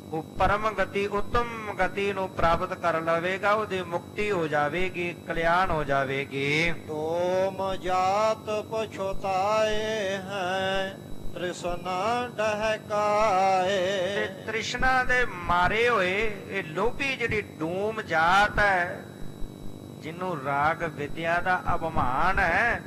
ਉਹ ਪਰਮ ਗਤੀ, ਉੱਤਮ ਗਤੀ ਨੂੰ ਪ੍ਰਾਪਤ ਕਰ ਲਵੇਗਾ, ਉਹਦੀ ਮੁਕਤੀ ਹੋ ਜਾਵੇਗੀ, ਕਲਿਆਣ ਹੋ ਜਾਵੇਗੀ। ਤੋਮ ਜਾਤ ਪਛਤਾਏ ਹੈ ਤ੍ਰਿਸ਼ਨਾ ਡਹਕਾਏ। ਤੇ ਤ੍ਰਿਸ਼ਨਾ ਦੇ ਮਾਰੇ ਹੋਏ ਇਹ ਲੋਭੀ ਜਿਹੜੀ ਡੂਮ ਜਾਤ ਹੈ, ਜਿਹਨੂੰ ਰਾਗ ਵਿਦਿਆ ਦਾ ਅਭਿਮਾਨ ਹੈ,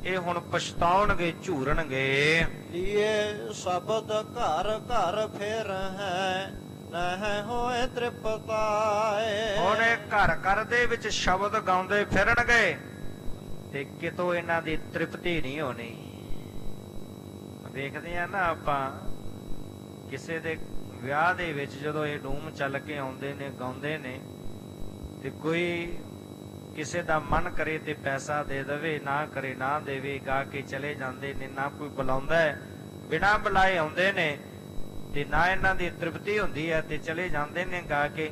ਇਹ ਹੁਣ ਪਛਤਾਉਣਗੇ, ਝੂਰਣਗੇ। ਲੀਏ ਸ਼ਬਦ ਘਰ ਘਰ ਫਿਰ ਹੈ ਨਹਿ ਹੋਏ ਤ੍ਰਿਪਤਾਏ। ਹੁਣ ਇਹ ਘਰ ਘਰ ਦੇ ਵਿੱਚ ਸ਼ਬਦ ਗਾਉਂਦੇ ਫਿਰਨਗੇ ਤੇ ਕਿਤੋਂ ਇਹਨਾਂ ਦੀ ਤ੍ਰਿਪਤੀ ਨਹੀਂ ਹੋਣੀ। ਵੇਖਦੇ ਆ ਨਾ ਆਪਾਂ ਕਿਸੇ ਦੇ ਵਿਆਹ ਦੇ ਵਿੱਚ ਜਦੋਂ ਇਹ ਡੂਮ ਚੱਲ ਕੇ ਆਉਂਦੇ ਨੇ, ਗਾਉਂਦੇ ਨੇ, ਤੇ ਕੋਈ ਕਿਸੇ ਦਾ ਮਨ ਕਰੇ ਤੇ ਪੈਸਾ ਦੇ ਦੇਵੇ, ਨਾ ਕਰੇ ਨਾ ਦੇਵੇ, ਗਾ ਕੇ ਚਲੇ ਜਾਂਦੇ ਨੇ। ਨਾ ਕੋਈ ਬੁਲਾਉਂਦਾ ਹੈ, ਬਿਨਾਂ ਬੁਲਾਏ ਆਉਂਦੇ ਨੇ, ਤੇ ਨਾ ਇਹਨਾਂ ਦੀ ਤ੍ਰਿਪਤੀ ਹੁੰਦੀ ਹੈ ਤੇ ਚਲੇ ਜਾਂਦੇ ਨੇ ਗਾ ਕੇ।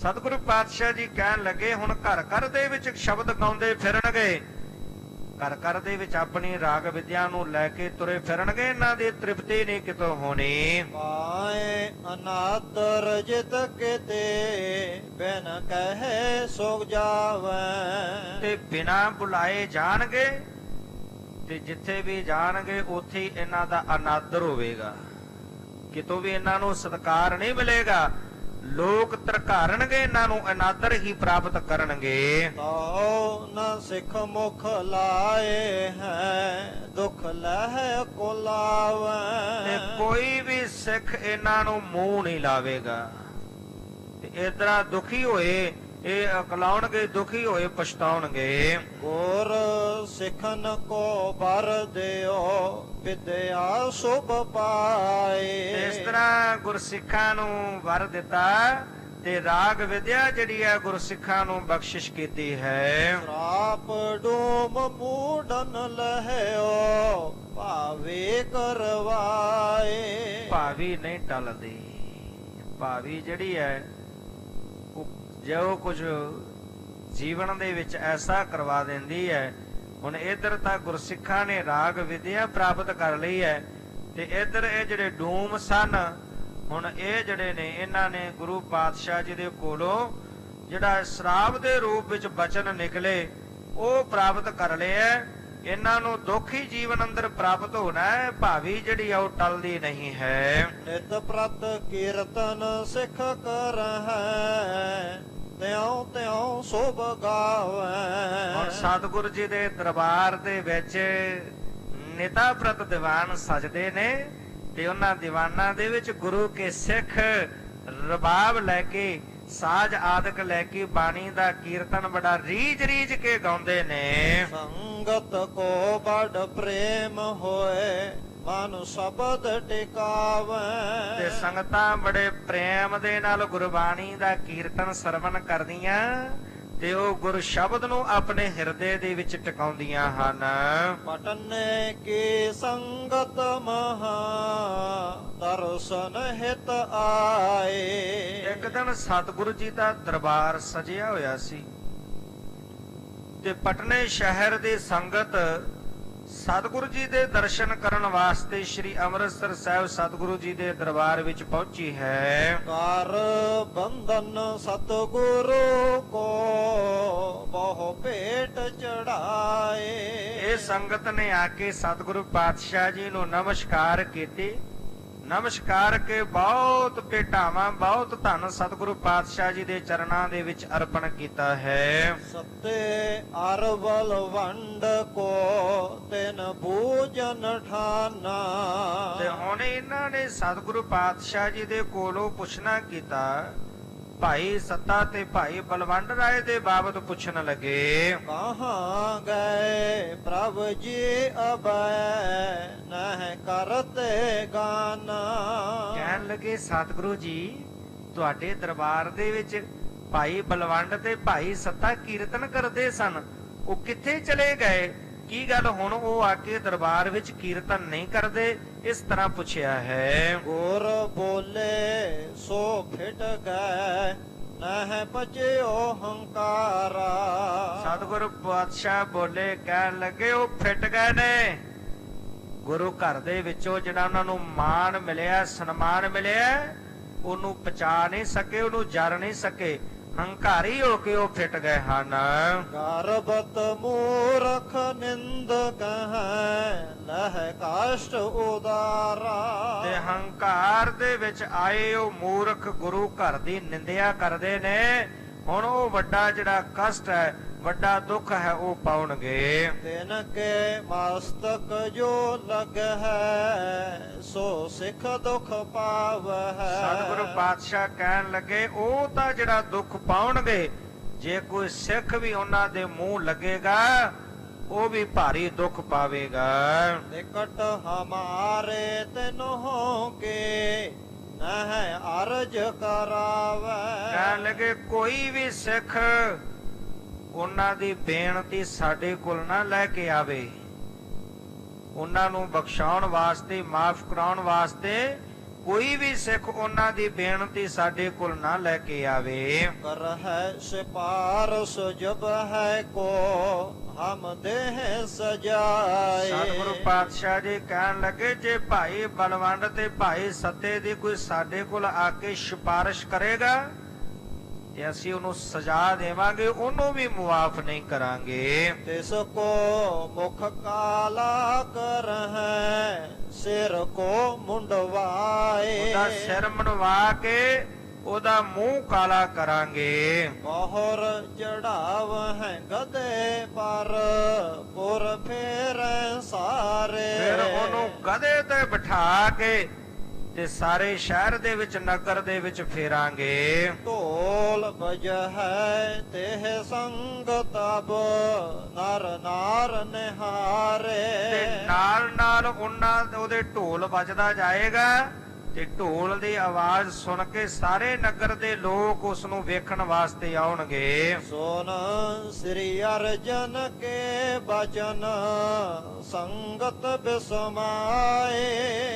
ਸਤਿਗੁਰੂ ਪਾਤਸ਼ਾਹ ਜੀ ਕਹਿਣ ਲੱਗੇ ਹੁਣ ਘਰ ਘਰ ਦੇ ਵਿੱਚ ਸ਼ਬਦ ਗਾਉਂਦੇ ਫਿਰਨਗੇ, ਘਰ ਘਰ ਦੇ ਵਿੱਚ ਆਪਣੀ ਰਾਗ ਵਿਦਿਆ ਨੂੰ ਲੈ ਕੇ ਤੁਰੇ ਫਿਰਨਗੇ, ਇਹਨਾਂ ਦੀ ਤ੍ਰਿਪਤੀ ਨਹੀਂ ਕਿਤੋਂ ਹੋਣੀ। ਪਾਏ ਅਨਾਦਰ ਜਿਤ ਕਿਤੇ ਬਿਨ ਕਹੇ ਸੁਖ ਜਾਵੈ। ਤੇ ਬਿਨਾਂ ਬੁਲਾਏ ਜਾਣਗੇ ਤੇ ਜਿੱਥੇ ਵੀ ਜਾਣਗੇ ਉੱਥੇ ਹੀ ਇਹਨਾਂ ਦਾ ਅਨਾਦਰ ਹੋਵੇਗਾ, ਕਿਤੋਂ ਵੀ ਇਹਨਾਂ ਨੂੰ ਸਤਿਕਾਰ ਨਹੀਂ ਮਿਲੇਗਾ। ਲੋਕ ਧਰਕਾਰਨਗੇ, ਇਹਨਾਂ ਨੂੰ ਅਨਾਦਰ ਹੀ ਪ੍ਰਾਪਤ ਕਰਨਗੇ। ਤਉ ਨ ਸਿੱਖ ਮੁਖ ਲਾਏ ਹੈ ਦੁਖ ਲਹਿ ਕੋ ਲਾਵੈ। ਤੇ ਕੋਈ ਵੀ ਸਿੱਖ ਇਹਨਾਂ ਨੂੰ ਮੂੰਹ ਨਹੀਂ ਲਾਵੇਗਾ। ਤੇ ਇਤਨਾ ਦੁਖੀ ਹੋਏ ਇਹ ਅਕਲਾਉਣਗੇ, ਦੁਖੀ ਹੋਏ ਪਛਤਾਉਣਗੇ। ਗੁਰ ਸਿੱਖਨ ਕੋ ਬਰ ਦਿਓ ਵਿਦਿਆ ਸੁਭ ਪਾਏ। ਇਸ ਤਰ੍ਹਾਂ ਗੁਰਸਿੱਖਾਂ ਨੂੰ ਵਰ ਦਿੱਤਾ ਤੇ ਰਾਗ ਵਿਦਿਆ ਜਿਹੜੀ ਹੈ ਗੁਰਸਿੱਖਾਂ ਨੂੰ ਬਖਸ਼ਿਸ਼ ਕੀਤੀ ਹੈ। ਸਰਾਪ ਡੂਮ ਮੂਡਨ ਲਹਿਓ ਭਾਵੇ ਕਰਵਾਏ। ਭਾਵੀ ਨਹੀਂ ਟਲਦੀ। ਭਾਵੀ ਜਿਹੜੀ ਹੈ ਉਹ ਜੋ ਕੁਝ ਜੀਵਨ ਦੇ ਵਿੱਚ ਐਸਾ ਕਰਵਾ ਦਿੰਦੀ ਹੈ। ਹੁਣ ਇੱਧਰ ਤਾਂ ਗੁਰਸਿੱਖਾਂ ਨੇ ਰਾਗ ਵਿਦਿਆ ਪ੍ਰਾਪਤ ਕਰ ਲਈ ਹੈ, ਤੇ ਇੱਧਰ ਇਹ ਜਿਹੜੇ ਡੂਮ ਸਨ, ਹੁਣ ਇਹ ਜਿਹੜੇ ਨੇ ਇਹਨਾਂ ਨੇ ਗੁਰੂ ਪਾਤਸ਼ਾਹ ਜੀ ਦੇ ਕੋਲੋਂ ਜਿਹੜਾ ਸ਼ਰਾਬ ਦੇ ਰੂਪ ਵਿੱਚ ਬਚਨ ਨਿਕਲੇ ਉਹ ਪ੍ਰਾਪਤ ਕਰ ਲਿਆ। ਇਹਨਾਂ ਨੂੰ ਦੁੱਖ ਹੀ ਜੀਵਨ ਅੰਦਰ ਪ੍ਰਾਪਤ ਹੋਣਾ ਹੈ, ਭਾਵੀ ਜਿਹੜੀ ਆ ਉਹ ਟਲਦੀ ਨਹੀਂ ਹੈ। ਨਿਤ ਪ੍ਰਤ ਕੀਰਤਨ ਸਿੱਖ ਕਰਹਿ ਤਿਉ ਤਿਉ ਸੁਭ ਗਾਵੈ। ਹੁਣ ਸਤਿਗੁਰੂ ਜੀ ਦੇ ਦਰਬਾਰ ਦੇ ਵਿੱਚ ਨਿਤਾ ਪ੍ਰਤ ਦੀਵਾਨ ਸਜਦੇ ਨੇ, ਤੇ ਉਹਨਾਂ ਦੀਵਾਨਾਂ ਦੇ ਵਿੱਚ ਗੁਰੂ ਕੇ ਸਿੱਖ ਰਬਾਬ ਲੈ ਕੇ, ਸਾਜ ਆਦਿਕ ਲੈ ਕੇ ਬਾਣੀ ਦਾ ਕੀਰਤਨ ਬੜਾ ਰੀਝ ਰੀਝ ਕੇ ਗਾਉਂਦੇ ਨੇ। ਸੰਗਤ ਕੋ ਬੜ ਪ੍ਰੇਮ ਹੋਏ ਮਨ ਸ਼ਬਦ ਟਿਕਾਵੈ। ਤੇ ਸੰਗਤਾਂ ਬੜੇ ਪ੍ਰੇਮ ਦੇ ਨਾਲ ਗੁਰਬਾਣੀ ਦਾ ਕੀਰਤਨ ਸਰਵਣ ਕਰਦੀਆਂ, ਤੇ ਉਹ ਗੁਰ ਸ਼ਬਦ ਨੂੰ ਆਪਣੇ ਹਿਰਦੇ ਦੇ ਵਿੱਚ ਟਿਕਾਉਂਦੀਆਂ ਹਨ। ਪਟਨੇ ਕੀ ਸੰਗਤ ਮਹਾ ਦਰਸ਼ਨ ਹਿਤ ਆਏ। ਇੱਕ ਦਿਨ ਸਤਿਗੁਰੂ ਜੀ ਦਾ ਦਰਬਾਰ ਸਜਿਆ ਹੋਇਆ ਸੀ, ਤੇ ਪਟਨੇ ਸ਼ਹਿਰ ਦੀ ਸੰਗਤ ਸਤਿਗੁਰੂ ਜੀ ਦੇ ਦਰਸ਼ਨ ਕਰਨ ਵਾਸਤੇ ਸ੍ਰੀ ਅੰਮ੍ਰਿਤਸਰ ਸਾਹਿਬ ਸਤਿਗੁਰੂ ਜੀ ਦੇ ਦਰਬਾਰ ਵਿੱਚ ਪਹੁੰਚੀ ਹੈ। ਕਰ ਬੰਧਨ ਸਤਿਗੁਰੂ ਕੋ ਬਹੁ ਭੇਟ ਚੜਾਏ। ਇਹ ਸੰਗਤ ਨੇ ਆ ਕੇ ਸਤਿਗੁਰੂ ਪਾਤਸ਼ਾਹ ਜੀ ਨੂੰ ਨਮਸਕਾਰ ਕੀਤੀ। ਨਮਸਕਾਰ ਕੇ ਬਹੁਤ ਭੇਟਾਵਾਂ, ਬਹੁਤ ਧਨ ਸਤਿਗੁਰੂ ਪਾਤਸ਼ਾਹ ਜੀ ਦੇ ਚਰਨਾਂ ਦੇ ਵਿੱਚ ਅਰਪਣ ਕੀਤਾ ਹੈ। ਸਤੇ ਅਰਬਲ ਵੰਡ ਕੋ ਤਿਨ ਬੂਜਨ ਠਾਨਾ। ਤੇ ਹੁਣ ਇਹਨਾਂ ਨੇ ਸਤਿਗੁਰੂ ਪਾਤਸ਼ਾਹ ਜੀ ਦੇ ਕੋਲੋਂ ਪੁੱਛਣਾ ਕੀਤਾ। ਭਾਈ ਸੱਤਾ ਤੇ ਭਾਈ ਬਲਵੰਡ ਰਾਏ ਦੇ ਬਾਬਤ ਪੁੱਛਣ ਲੱਗੇ। ਕਹਾਂ ਗਏ ਪ੍ਰਭ ਜੀ ਅਬੈ ਨਹਿ ਕਰਤੇ ਗਾਨਾ। ਕਹਿਣ ਲੱਗੇ ਸਤਿਗੁਰੂ ਜੀ ਤੁਹਾਡੇ ਦਰਬਾਰ ਦੇ ਵਿੱਚ ਭਾਈ ਬਲਵੰਡ ਤੇ ਭਾਈ ਸੱਤਾ ਕੀਰਤਨ ਕਰਦੇ ਸਨ, ਉਹ ਕਿੱਥੇ ਚਲੇ ਗਏ? ਕੀ ਗੱਲ ਹੁਣ ਉਹ ਆ ਕੇ ਦਰਬਾਰ ਵਿੱਚ ਕੀਰਤਨ ਨਹੀਂ ਕਰਦੇ? ਇਸ ਤਰ੍ਹਾਂ ਪੁੱਛਿਆ ਹੈ। ਗੁਰ ਬੋਲੇ ਸੋ ਫਿਟ ਗਏ ਨਹਿ ਬਚਿਓ ਹੰਕਾਰਾ। ਸਤਿਗੁਰੂ ਪਾਤਸ਼ਾਹ ਬੋਲੇ, ਕਹਿਣ ਲੱਗੇ ਉਹ ਫਿੱਟ ਗਏ ਨੇ। ਗੁਰੂ ਘਰ ਦੇ ਵਿੱਚੋਂ ਜਿਹੜਾ ਉਹਨਾਂ ਨੂੰ ਮਾਣ ਮਿਲਿਆ, ਸਨਮਾਨ ਮਿਲਿਆ, ਉਹਨੂੰ ਪਚਾ ਨਹੀਂ ਸਕੇ, ਉਹਨੂੰ ਜਰ ਨਹੀਂ ਸਕੇ। ਹੰਕਾਰੀ ਹੋ ਕੇ ਉਹ ਫਿੱਟ ਗਏ ਹਨ। ਗਰਬਤ ਮੂਰਖ ਨਿੰਦ ਕਹੈ ਲਹਿ ਕਾਸ਼ਟ ਉਦਾਰਾ। ਤੇ ਹੰਕਾਰ ਦੇ ਵਿੱਚ ਆਏ ਉਹ ਮੂਰਖ ਗੁਰੂ ਘਰ ਦੀ ਨਿੰਦਿਆ ਕਰਦੇ ਨੇ। ਹੁਣ ਉਹ ਵੱਡਾ ਜਿਹੜਾ ਕਸ਼ਟ ਹੈ, ਵੱਡਾ ਦੁੱਖ ਹੈ, ਉਹ ਪਾਉਣਗੇ। ਤਿਨ ਕੇ ਮਸਤਕ ਜੋ ਲਗ ਹੈ ਸੋ ਸਿੱਖ ਦੁਖ ਪਾਵਹਿ। ਸਤਿਗੁਰੂ ਪਾਤਸ਼ਾਹ ਕਹਿਣ ਲੱਗੇ ਉਹ ਤਾਂ ਜਿਹੜਾ ਦੁੱਖ ਪਾਉਣਗੇ, ਜੇ ਕੋਈ ਸਿੱਖ ਵੀ ਉਹਨਾਂ ਦੇ ਮੂੰਹ ਲੱਗੇਗਾ ਉਹ ਵੀ ਭਾਰੀ ਦੁੱਖ ਪਾਵੇਗਾ। ਨਿਕਟ ਹਮਾਰੇ ਤਿਨੋਂ ਕੇ ਨਹਿ ਅਰਜ ਕਰਾਵੇ। ਕਹਿਣ ਲੱਗੇ ਕੋਈ ਵੀ ਸਿੱਖ ਉਹਨਾਂ ਦੀ ਬੇਨਤੀ ਸਾਡੇ ਕੋਲ ਨਾ ਲੈ ਕੇ ਆਵੇ, ਉਹਨਾਂ ਨੂੰ ਬਖਸ਼ਾਉਣ ਵਾਸਤੇ, ਮਾਫ ਕਰਾਉਣ ਵਾਸਤੇ ਕੋਈ ਵੀ ਸਿੱਖ ਉਹਨਾਂ ਦੀ ਬੇਨਤੀ ਸਾਡੇ ਕੋਲ ਨਾ ਲੈ ਕੇ ਆਵੇ। ਕਰ ਹੈ ਸਿਪਾਰਸ ਜਬ ਹੈ ਕੋ ਹਮ ਦੇਹ ਸਜਾਏ। ਸਤਿਗੁਰੂ ਪਾਤਸ਼ਾਹ ਜੀ ਕਹਿਣ ਲੱਗੇ ਜੇ ਭਾਈ ਬਲਵੰਡ ਤੇ ਭਾਈ ਸੱਤੇ ਦੀ ਕੋਈ ਸਾਡੇ ਕੋਲ ਆ ਕੇ ਸਿਫਾਰਿਸ਼ ਕਰੇਗਾ ਤੇ ਅਸੀਂ ਉਹਨੂੰ ਸਜ਼ਾ ਦੇਵਾਂਗੇ, ਉਹਨੂੰ ਵੀ ਮੁਆਫ ਨਹੀਂ ਕਰਾਂਗੇ। ਤਿਸ ਕੋ ਮੁਖ ਕਾਲਾ ਕਰ ਹੈ ਸਿਰ ਕੋ ਮੁੰਡਵਾਏ। ਉਹਦਾ ਸਿਰ ਮੁੰਡਵਾ ਕੇ ਉਹਦਾ ਮੂੰਹ ਕਾਲਾ ਕਰਾਂਗੇ। ਮੋਹਰ ਚੜਾਵ ਹੈ ਗਧੇ ਪਰ ਪੁਰ ਫੇਰੈ ਸਾਰੇ। ਫਿਰ ਉਹਨੂੰ ਗਧੇ ਤੇ ਬਿਠਾ ਕੇ ਤੇ ਸਾਰੇ ਸ਼ਹਿਰ ਦੇ ਵਿੱਚ, ਨਗਰ ਦੇ ਵਿੱਚ ਫੇਰਾਂਗੇ। ਢੋਲ ਬਜਹਿ ਤੇਹ ਸੰਗ ਤਬ ਨਰ ਨਾਰ ਨਿਹਾਰੇ। ਤੇ ਨਾਲ ਨਾਲ ਉਹਦੇ ਢੋਲ ਵੱਜਦਾ ਜਾਏਗਾ ਤੇ ਢੋਲ ਦੀ ਆਵਾਜ਼ ਸੁਣ ਕੇ ਸਾਰੇ ਨਗਰ ਦੇ ਲੋਕ ਉਸ ਨੂੰ ਵੇਖਣ ਵਾਸਤੇ ਆਉਣਗੇ। ਸੋਨ ਸ੍ਰੀ ਅਰਜਨ ਕੇ ਬਚਨ ਸੰਗਤ ਬਿਸਮਾਏ।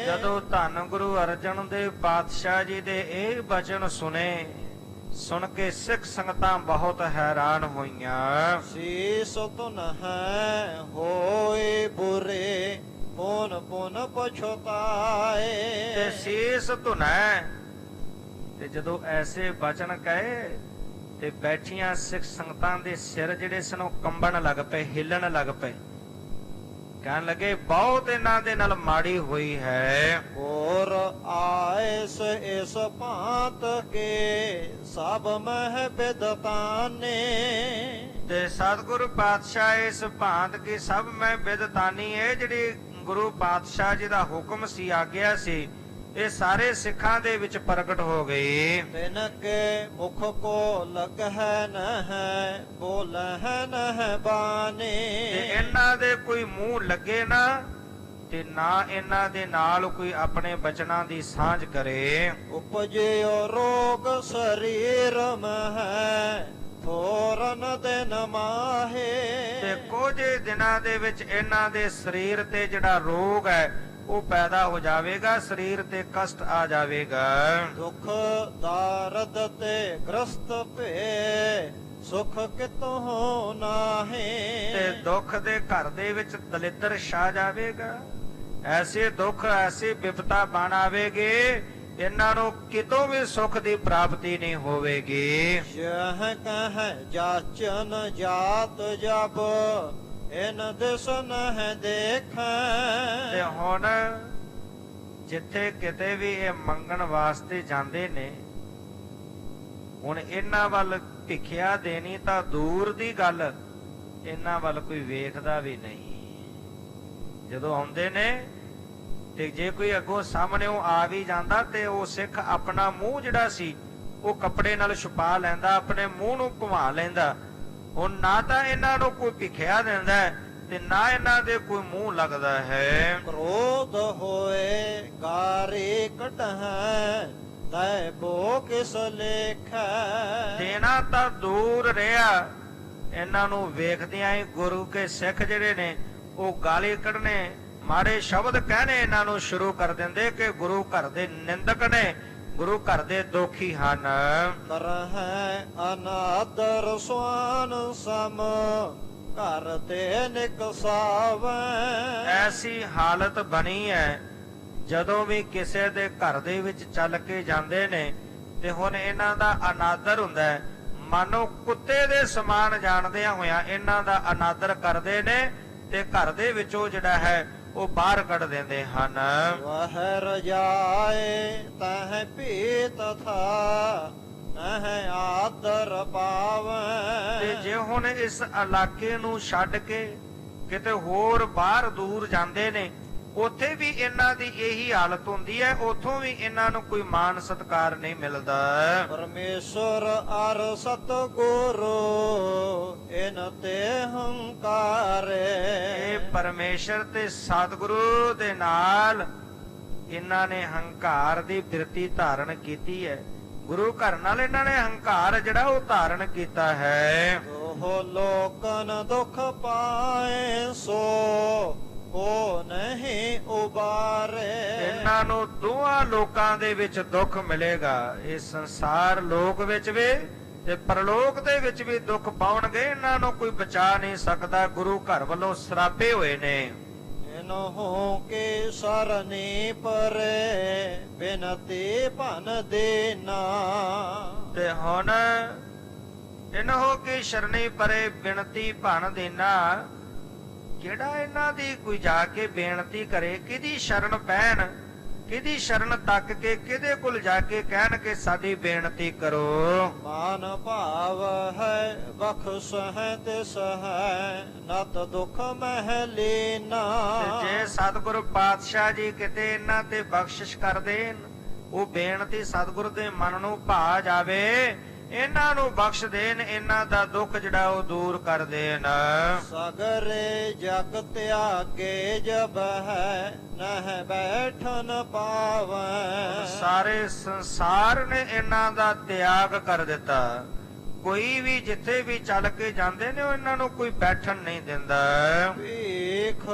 ਜਦੋਂ ਧੰਨ ਗੁਰੂ ਅਰਜਨ ਦੇਵ ਪਾਤਸ਼ਾਹ ਜੀ ਦੇ ਇਹ ਬਚਨ ਸੁਣ ਕੇ ਸਿੱਖ ਸੰਗਤਾਂ ਬਹੁਤ ਹੈਰਾਨ ਹੋਈਆਂ। ਸੀਸ ਤੁਨ ਹੈ ਹੋਏ ਬੁਰੇ ਪੁਨ ਪੁਨ ਪਛਤਾਏ। ਤੇ ਸੀਸ ਧੁਨੈ। ਤੇ ਜਦੋਂ ਐਸੇ ਬਚਨ ਕਹੇ ਤੇ ਬੈਠੀਆਂ ਸਿੱਖ ਸੰਗਤਾਂ ਦੇ ਸਿਰ ਜਿਹੜੇ ਸਨ ਉਹ ਕੰਬਣ ਲੱਗ ਪਏ, ਹਿੱਲਣ ਲੱਗ ਪਏ। ਕਹਿਣ ਲੱਗੇ ਬਹੁਤ ਇਹਨਾਂ ਦੇ ਨਾਲ ਮਾੜੀ ਹੋਈ ਹੈ। ਹੋਰ ਆਇਸ ਇਸ ਭਾਂਤ ਕੇ ਸਭ ਮਹਿ ਬਿਦਤਾਨੇ। ਤੇ ਸਤਿਗੁਰੂ ਪਾਤਸ਼ਾਹ ਇਸ ਭਾਂਤ ਕੀ ਸਭ ਮੈਂ ਬਿਦਤਾਨੀ ਹੈ, ਜਿਹੜੀ ਗੁਰੂ ਪਾਤਸ਼ਾਹ ਜੀ ਦਾ ਹੁਕਮ ਸੀ, ਆਗਿਆ ਸੀ, ਇਹ ਸਾਰੇ ਸਿੱਖਾਂ ਦੇ ਵਿੱਚ ਪ੍ਰਗਟ ਹੋ ਗਈ। ਤਿਨ ਕੇ ਮੁਖ ਕੋ ਲਗ ਹੈ ਨ ਹੈ ਬੋਲ ਹੈ ਨ ਹੈ ਬਾਣੀ। ਤੇ ਇਹਨਾਂ ਦੇ ਕੋਈ ਮੂੰਹ ਲੱਗੇ ਨਾ ਤੇ ਨਾ ਇਹਨਾਂ ਦੇ ਨਾਲ ਕੋਈ ਆਪਣੇ ਬਚਨਾਂ ਦੀ ਸਾਂਝ ਕਰੇ। ਉਪਜਿਓ ਰੋਗ ਸਰੀਰ ਮਹਿ ਫੋਰਨ ਦਿਨ ਮਾਹੇ। ਤੇ ਕੁਝ ਦਿਨਾਂ ਦੇ ਵਿੱਚ ਇਹਨਾਂ ਦੇ ਸਰੀਰ ਤੇ ਜਿਹੜਾ ਰੋਗ ਹੈ ਉਹ ਪੈਦਾ ਹੋ ਜਾਵੇਗਾ, ਸਰੀਰ ਤੇ ਕਸ਼ਟ ਆ ਜਾਵੇਗਾ। ਦੁਖ ਦਾਰਦ ਤੇ ਗ੍ਰਸਤ ਭੇ ਸੁਖ ਕਿਤੋਂ ਨਾਹੀ। ਤੇ ਦੁੱਖ ਦੇ ਘਰ ਦੇ ਵਿੱਚ ਦਲਿੱਦਰ ਛਾ ਜਾਵੇਗਾ, ਐਸੇ ਦੁੱਖ ਐਸੀ ਵਿਪਤਾ ਬਣ ਆਵੇਗੀ, ਇਹਨਾਂ ਨੂੰ ਕਿਤੋਂ ਵੀ ਸੁੱਖ ਦੀ ਪ੍ਰਾਪਤੀ ਨਹੀਂ ਹੋਵੇਗੀ। ਜਹ ਕਹ ਜਾਚਨ ਜਾਤ ਜਬ ਇਨ ਦਿਸਨ ਹੈ ਦੇਖੈ। ਤੇ ਹੁਣ ਜਿੱਥੇ ਕਿਤੇ ਵੀ ਇਹ ਮੰਗਣ ਵਾਸਤੇ ਜਾਂਦੇ ਨੇ, ਹੁਣ ਇਹਨਾਂ ਵੱਲ ਭਿਖਿਆ ਦੇਣੀ ਤਾਂ ਦੂਰ ਦੀ ਗੱਲ, ਇਹਨਾਂ ਵੱਲ ਕੋਈ ਵੇਖਦਾ ਵੀ ਨਹੀਂ। ਜਦੋਂ ਆਉਂਦੇ ਨੇ ਤੇ ਜੇ ਕੋਈ ਅੱਗੋਂ ਸਾਹਮਣੇੋਂ ਆ ਵੀ ਜਾਂਦਾ ਤੇ ਉਹ ਸਿੱਖ ਆਪਣਾ ਮੂੰਹ ਜਿਹੜਾ ਸੀ ਉਹ ਕੱਪੜੇ ਨਾਲ ਛੁਪਾ ਲੈਂਦਾ, ਆਪਣੇ ਮੂੰਹ ਨੂੰ ਘੁਮਾ ਲੈਂਦਾ। ਹੁਣ ਨਾ ਤਾਂ ਇਹਨਾਂ ਨੂੰ ਕੋਈ ਭਿਖਿਆ ਦਿੰਦਾ ਤੇ ਨਾ ਇਹਨਾਂ ਦੇ ਕੋਈ ਮੂੰਹ ਲੱਗਦਾ ਹੈ। ਕ੍ਰੋਧ ਹੋਏ ਗਾਰੇ ਕਟਹਿ ਤੈ ਬੋ ਕਿਸ ਲੇਖੈ। ਦੇਣਾ ਤਾਂ ਦੂਰ ਰਿਹਾ, ਇਹਨਾਂ ਨੂੰ ਵੇਖਦਿਆਂ ਹੀ ਗੁਰੂ ਕੇ ਸਿੱਖ ਜਿਹੜੇ ਨੇ ਉਹ ਗਾਲੀ ਕੱਢਣੇ, ਮਾੜੇ ਸ਼ਬਦ ਕਹਿਣੇ ਇਹਨਾਂ ਨੂੰ ਸ਼ੁਰੂ ਕਰ ਦਿੰਦੇ ਕਿ ਗੁਰੂ ਘਰ ਦੇ ਨਿੰਦਕ ਨੇ, ਗੁਰੂ ਘਰ ਦੇ ਦੋਖੀ ਹਨ। ਕਰਹਿ ਅਨਾਦਰ ਸਵਾਨ ਸਮ ਘਰ ਤੇ ਨਿਕਸਾਵੈ। ਐਸੀ ਹਾਲਤ ਬਣੀ ਹੈ ਜਦੋਂ ਵੀ ਕਿਸੇ ਦੇ ਘਰ ਦੇ ਵਿੱਚ ਚੱਲ ਕੇ ਜਾਂਦੇ ਨੇ ਤੇ ਹੁਣ ਇਹਨਾਂ ਦਾ ਅਨਾਦਰ ਹੁੰਦਾ ਹੈ, ਮਾਨੋ ਕੁੱਤੇ ਦੇ ਸਮਾਨ ਜਾਣਦਿਆਂ ਹੋਇਆਂ ਇਹਨਾਂ ਦਾ ਅਨਾਦਰ ਕਰਦੇ ਨੇ ਤੇ ਘਰ ਦੇ ਵਿੱਚੋਂ ਜਿਹੜਾ ਹੈ ਉਹ ਬਾਹਰ ਕੱਢ ਦਿੰਦੇ ਹਨ। ਵਹ ਰਜਾਏ ਤਹ ਪੀਤ ਥਾ ਨਹ ਆਦਰ ਪਾਵੈ। ਤੇ ਜੇ ਹੁਣ ਇਸ ਇਲਾਕੇ ਨੂੰ ਛੱਡ ਕੇ ਕਿਤੇ ਹੋਰ ਬਾਹਰ ਦੂਰ ਜਾਂਦੇ ਨੇ ਉੱਥੇ ਵੀ ਇਹਨਾਂ ਦੀ ਇਹੀ ਹਾਲਤ ਹੁੰਦੀ ਹੈ, ਉੱਥੋਂ ਵੀ ਇਹਨਾਂ ਨੂੰ ਕੋਈ ਮਾਨ ਸਤਕਾਰ ਨਹੀਂ ਮਿਲਦਾ। ਪਰਮੇਸ਼ਰ ਅਰ ਸਤਿਗੁਰੂ ਇਨ ਤੇ ਹੰਕਾਰੇ। ਇਹ ਪਰਮੇਸ਼ਰ ਤੇ ਸਤਿਗੁਰੂ ਦੇ ਨਾਲ ਇਹਨਾਂ ਨੇ ਹੰਕਾਰ ਦੀ ਬਿਰਤੀ ਧਾਰਨ ਕੀਤੀ ਹੈ। ਗੁਰੂ ਘਰ ਨਾਲ ਇਹਨਾਂ ਨੇ ਹੰਕਾਰ ਜਿਹੜਾ ਉਹ ਧਾਰਨ ਕੀਤਾ ਹੈ। ਉਹ ਲੋਕਨ ਦੁਖ ਪਾਏ ਸੋ ਉਹ ਨਹੀਂ ਉਬਾਰੇ। ਇਹਨਾਂ ਨੂੰ ਦੋਹਾਂ ਲੋਕਾਂ ਦੇ ਵਿੱਚ ਦੁੱਖ ਮਿਲੇਗਾ। ਇਹ ਸੰਸਾਰ ਲੋਕ ਵਿੱਚ ਵੀ ਤੇ ਪਰਲੋਕ ਦੇ ਵਿੱਚ ਵੀ ਦੁੱਖ ਪਾਉਣਗੇ। ਇਹਨਾਂ ਨੂੰ ਕੋਈ ਬਚਾ ਨਹੀਂ ਸਕਦਾ। ਗੁਰੂ ਘਰ ਵੱਲੋਂ ਸਰਾਪੇ ਹੋਏ ਨੇ। ਇਨਹੋਂ ਕੇ ਸਰਨੀ ਪਰੇ ਬਿਨਤੀ ਭਨ ਦੇਨਾ। ਤੇ ਹੁਣ ਇਨਹੋਂ ਕੀ ਸ਼ਰਣੀ ਪਰੇ ਬਿਨਤੀ ਭਨ ਦੇਨਾ। ਜਿਹੜਾ ਇਹਨਾਂ ਦੀ ਕੋਈ ਜਾ ਕੇ ਬੇਨਤੀ ਕਰੇ, ਕਿਹਦੀ ਸ਼ਰਨ ਪੈਣ, ਕਿਹਦੀ ਸ਼ਰਨ ਤੱਕ ਕੇ ਕਿਹਦੇ ਕੋਲ ਜਾ ਕੇ ਕਹਿਣ ਕਿ ਸਾਡੀ ਬੇਨਤੀ ਕਰੋ। ਮਾਨ ਭਾਵ ਹੈ ਬਖਸ਼ ਹੈ ਤਿਸ ਹੈ ਨਤ ਦੁਖ ਮਹਿ ਲੀਨਾ। ਜੇ ਸਤਿਗੁਰੂ ਪਾਤਸ਼ਾਹ ਜੀ ਕਿਤੇ ਇਹਨਾਂ ਤੇ ਬਖਸ਼ਿਸ਼ ਕਰ ਦੇਣ, ਉਹ ਬੇਨਤੀ ਸਤਿਗੁਰੂ ਦੇ ਮਨ ਨੂੰ ਭਾ ਜਾਵੇ, ਇਹਨਾਂ ਨੂੰ ਬਖਸ਼ ਦੇਣ, ਇਹਨਾਂ ਦਾ ਦੁੱਖ ਜਿਹੜਾ ਉਹ ਦੂਰ ਕਰ ਦੇਣ। ਸਗਰੇ ਜਗ ਤਿਆਗੇ ਜਬ ਹੈ ਨਹਿ ਬੈਠਨ ਪਾਵੈ। ਸਾਰੇ ਸੰਸਾਰ ਨੇ ਇਹਨਾਂ ਦਾ ਤਿਆਗ ਕਰ ਦਿੱਤਾ। ਕੋਈ ਵੀ ਜਿੱਥੇ ਵੀ ਚੱਲ ਕੇ ਜਾਂਦੇ ਨੇ, ਉਹ ਇਹਨਾਂ ਨੂੰ ਕੋਈ ਬੈਠਣ ਨਹੀਂ ਦਿੰਦਾ। ਵੇਖ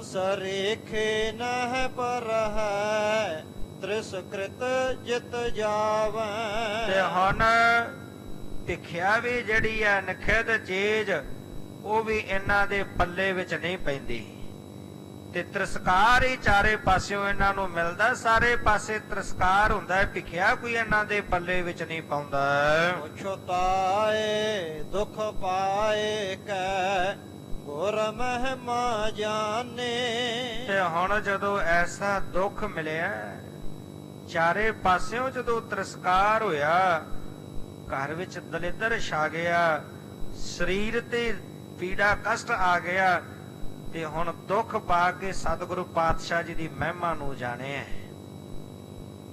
ਸਰੇਖੇ ਨਹਿ ਪਰ ਹੈ ਤ੍ਰਿਸਕ੍ਰਿਤ ਜਿਤ ਜਾਵੈ। ਤੇ ਹੁਣ ਭਿਖਿਆ ਵੀ ਜਿਹੜੀ ਹੈ ਨਖਿਦ ਚੀਜ਼, ਉਹ ਵੀ ਇਹਨਾਂ ਦੇ ਪੱਲੇ ਵਿੱਚ ਨਹੀਂ ਪੈਂਦੀ। ਤੇ ਤਿਰਸਕਾਰ ਹੀ ਚਾਰੇ ਪਾਸਿਓਂ ਇਹਨਾਂ ਨੂੰ ਮਿਲਦਾ। ਸਾਰੇ ਪਾਸੇ ਤਿਰਸਕਾਰ ਹੁੰਦਾ ਹੈ, ਭਿਖਿਆ ਕੋਈ ਇਹਨਾਂ ਦੇ ਪੱਲੇ ਵਿੱਚ ਨਹੀਂ ਪਾਉਂਦਾ। ਛੁਟਾਏ ਦੁਖ ਪਾਏ ਕੈ ਗੁਰ ਮਹਿਮਾ ਜਾਣੇ। ਤੇ ਹੁਣ ਜਦੋਂ ਐਸਾ ਦੁੱਖ ਮਿਲਿਆ, ਚਾਰੇ ਪਾਸਿਓਂ ਜਦੋਂ ਤਿਰਸਕਾਰ ਹੋਇਆ, ਘਰ ਵਿੱਚ ਦਲਿੱਦਰ ਛਾ ਗਿਆ, ਸਰੀਰ ਤੇ ਪੀੜਾ ਕਸ਼ਟ ਆ ਗਿਆ, ਤੇ ਹੁਣ ਦੁੱਖ ਪਾ ਕੇ ਸਤਿਗੁਰੂ ਪਾਤਸ਼ਾਹ ਜੀ ਦੀ ਮਹਿਮਾ ਨੂੰ ਜਾਣਿਆ।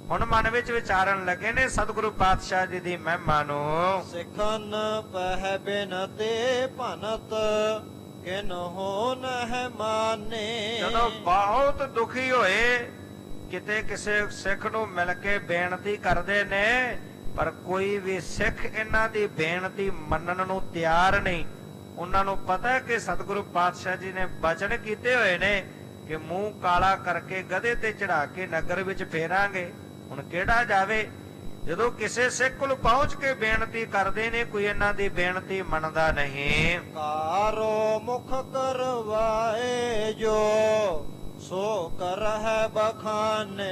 ਹੁਣ ਮਨ ਵਿੱਚ ਵਿਚਾਰਨ ਲੱਗੇ ਨੇ ਸਤਿਗੁਰੂ ਪਾਤਸ਼ਾਹ ਜੀ ਦੀ ਮਹਿਮਾ ਨੂੰ। ਸਿਖਨ ਪਹਿ ਬਿਨਤੇ ਭਨਤ ਕਿਨਹੋ ਨਹਿ ਮਾਨੇ। ਜਦੋਂ ਬਹੁਤ ਦੁਖੀ ਹੋਏ, ਕਿਤੇ ਕਿਸੇ ਸਿੱਖ ਨੂੰ ਮਿਲ ਕੇ ਬੇਨਤੀ ਕਰਦੇ ਨੇ, ਪਰ ਕੋਈ ਵੀ ਸਿੱਖ ਇਹਨਾਂ ਦੀ ਬੇਨਤੀ ਮੰਨਣ ਨੂੰ ਤਿਆਰ ਨਹੀਂ। ਉਹਨਾਂ ਨੂੰ ਪਤਾ ਹੈ ਕਿ ਸਤਿਗੁਰੂ ਪਾਤਸ਼ਾਹ ਜੀ ਨੇ ਬਚਨ ਕੀਤੇ ਹੋਏ ਨੇ ਕਿ ਮੂੰਹ ਕਾਲਾ ਕਰਕੇ ਗਧੇ ਤੇ ਚੜਾ ਕੇ ਨਗਰ ਵਿੱਚ ਫੇਰਾਂਗੇ। ਹੁਣ ਕਿਹੜਾ ਜਾਵੇ? ਜਦੋਂ ਕਿਸੇ ਸਿੱਖ ਕੋਲ ਪਹੁੰਚ ਕੇ ਬੇਨਤੀ ਕਰਦੇ ਨੇ, ਕੋਈ ਇਹਨਾਂ ਦੀ ਬੇਨਤੀ ਮੰਨਦਾ ਨਹੀਂ। ਕਾਰੋ ਮੁਖ ਕਰਵਾਏ ਜੋ ਸੋ ਕਰਹਿ ਬਖਾਨੇ।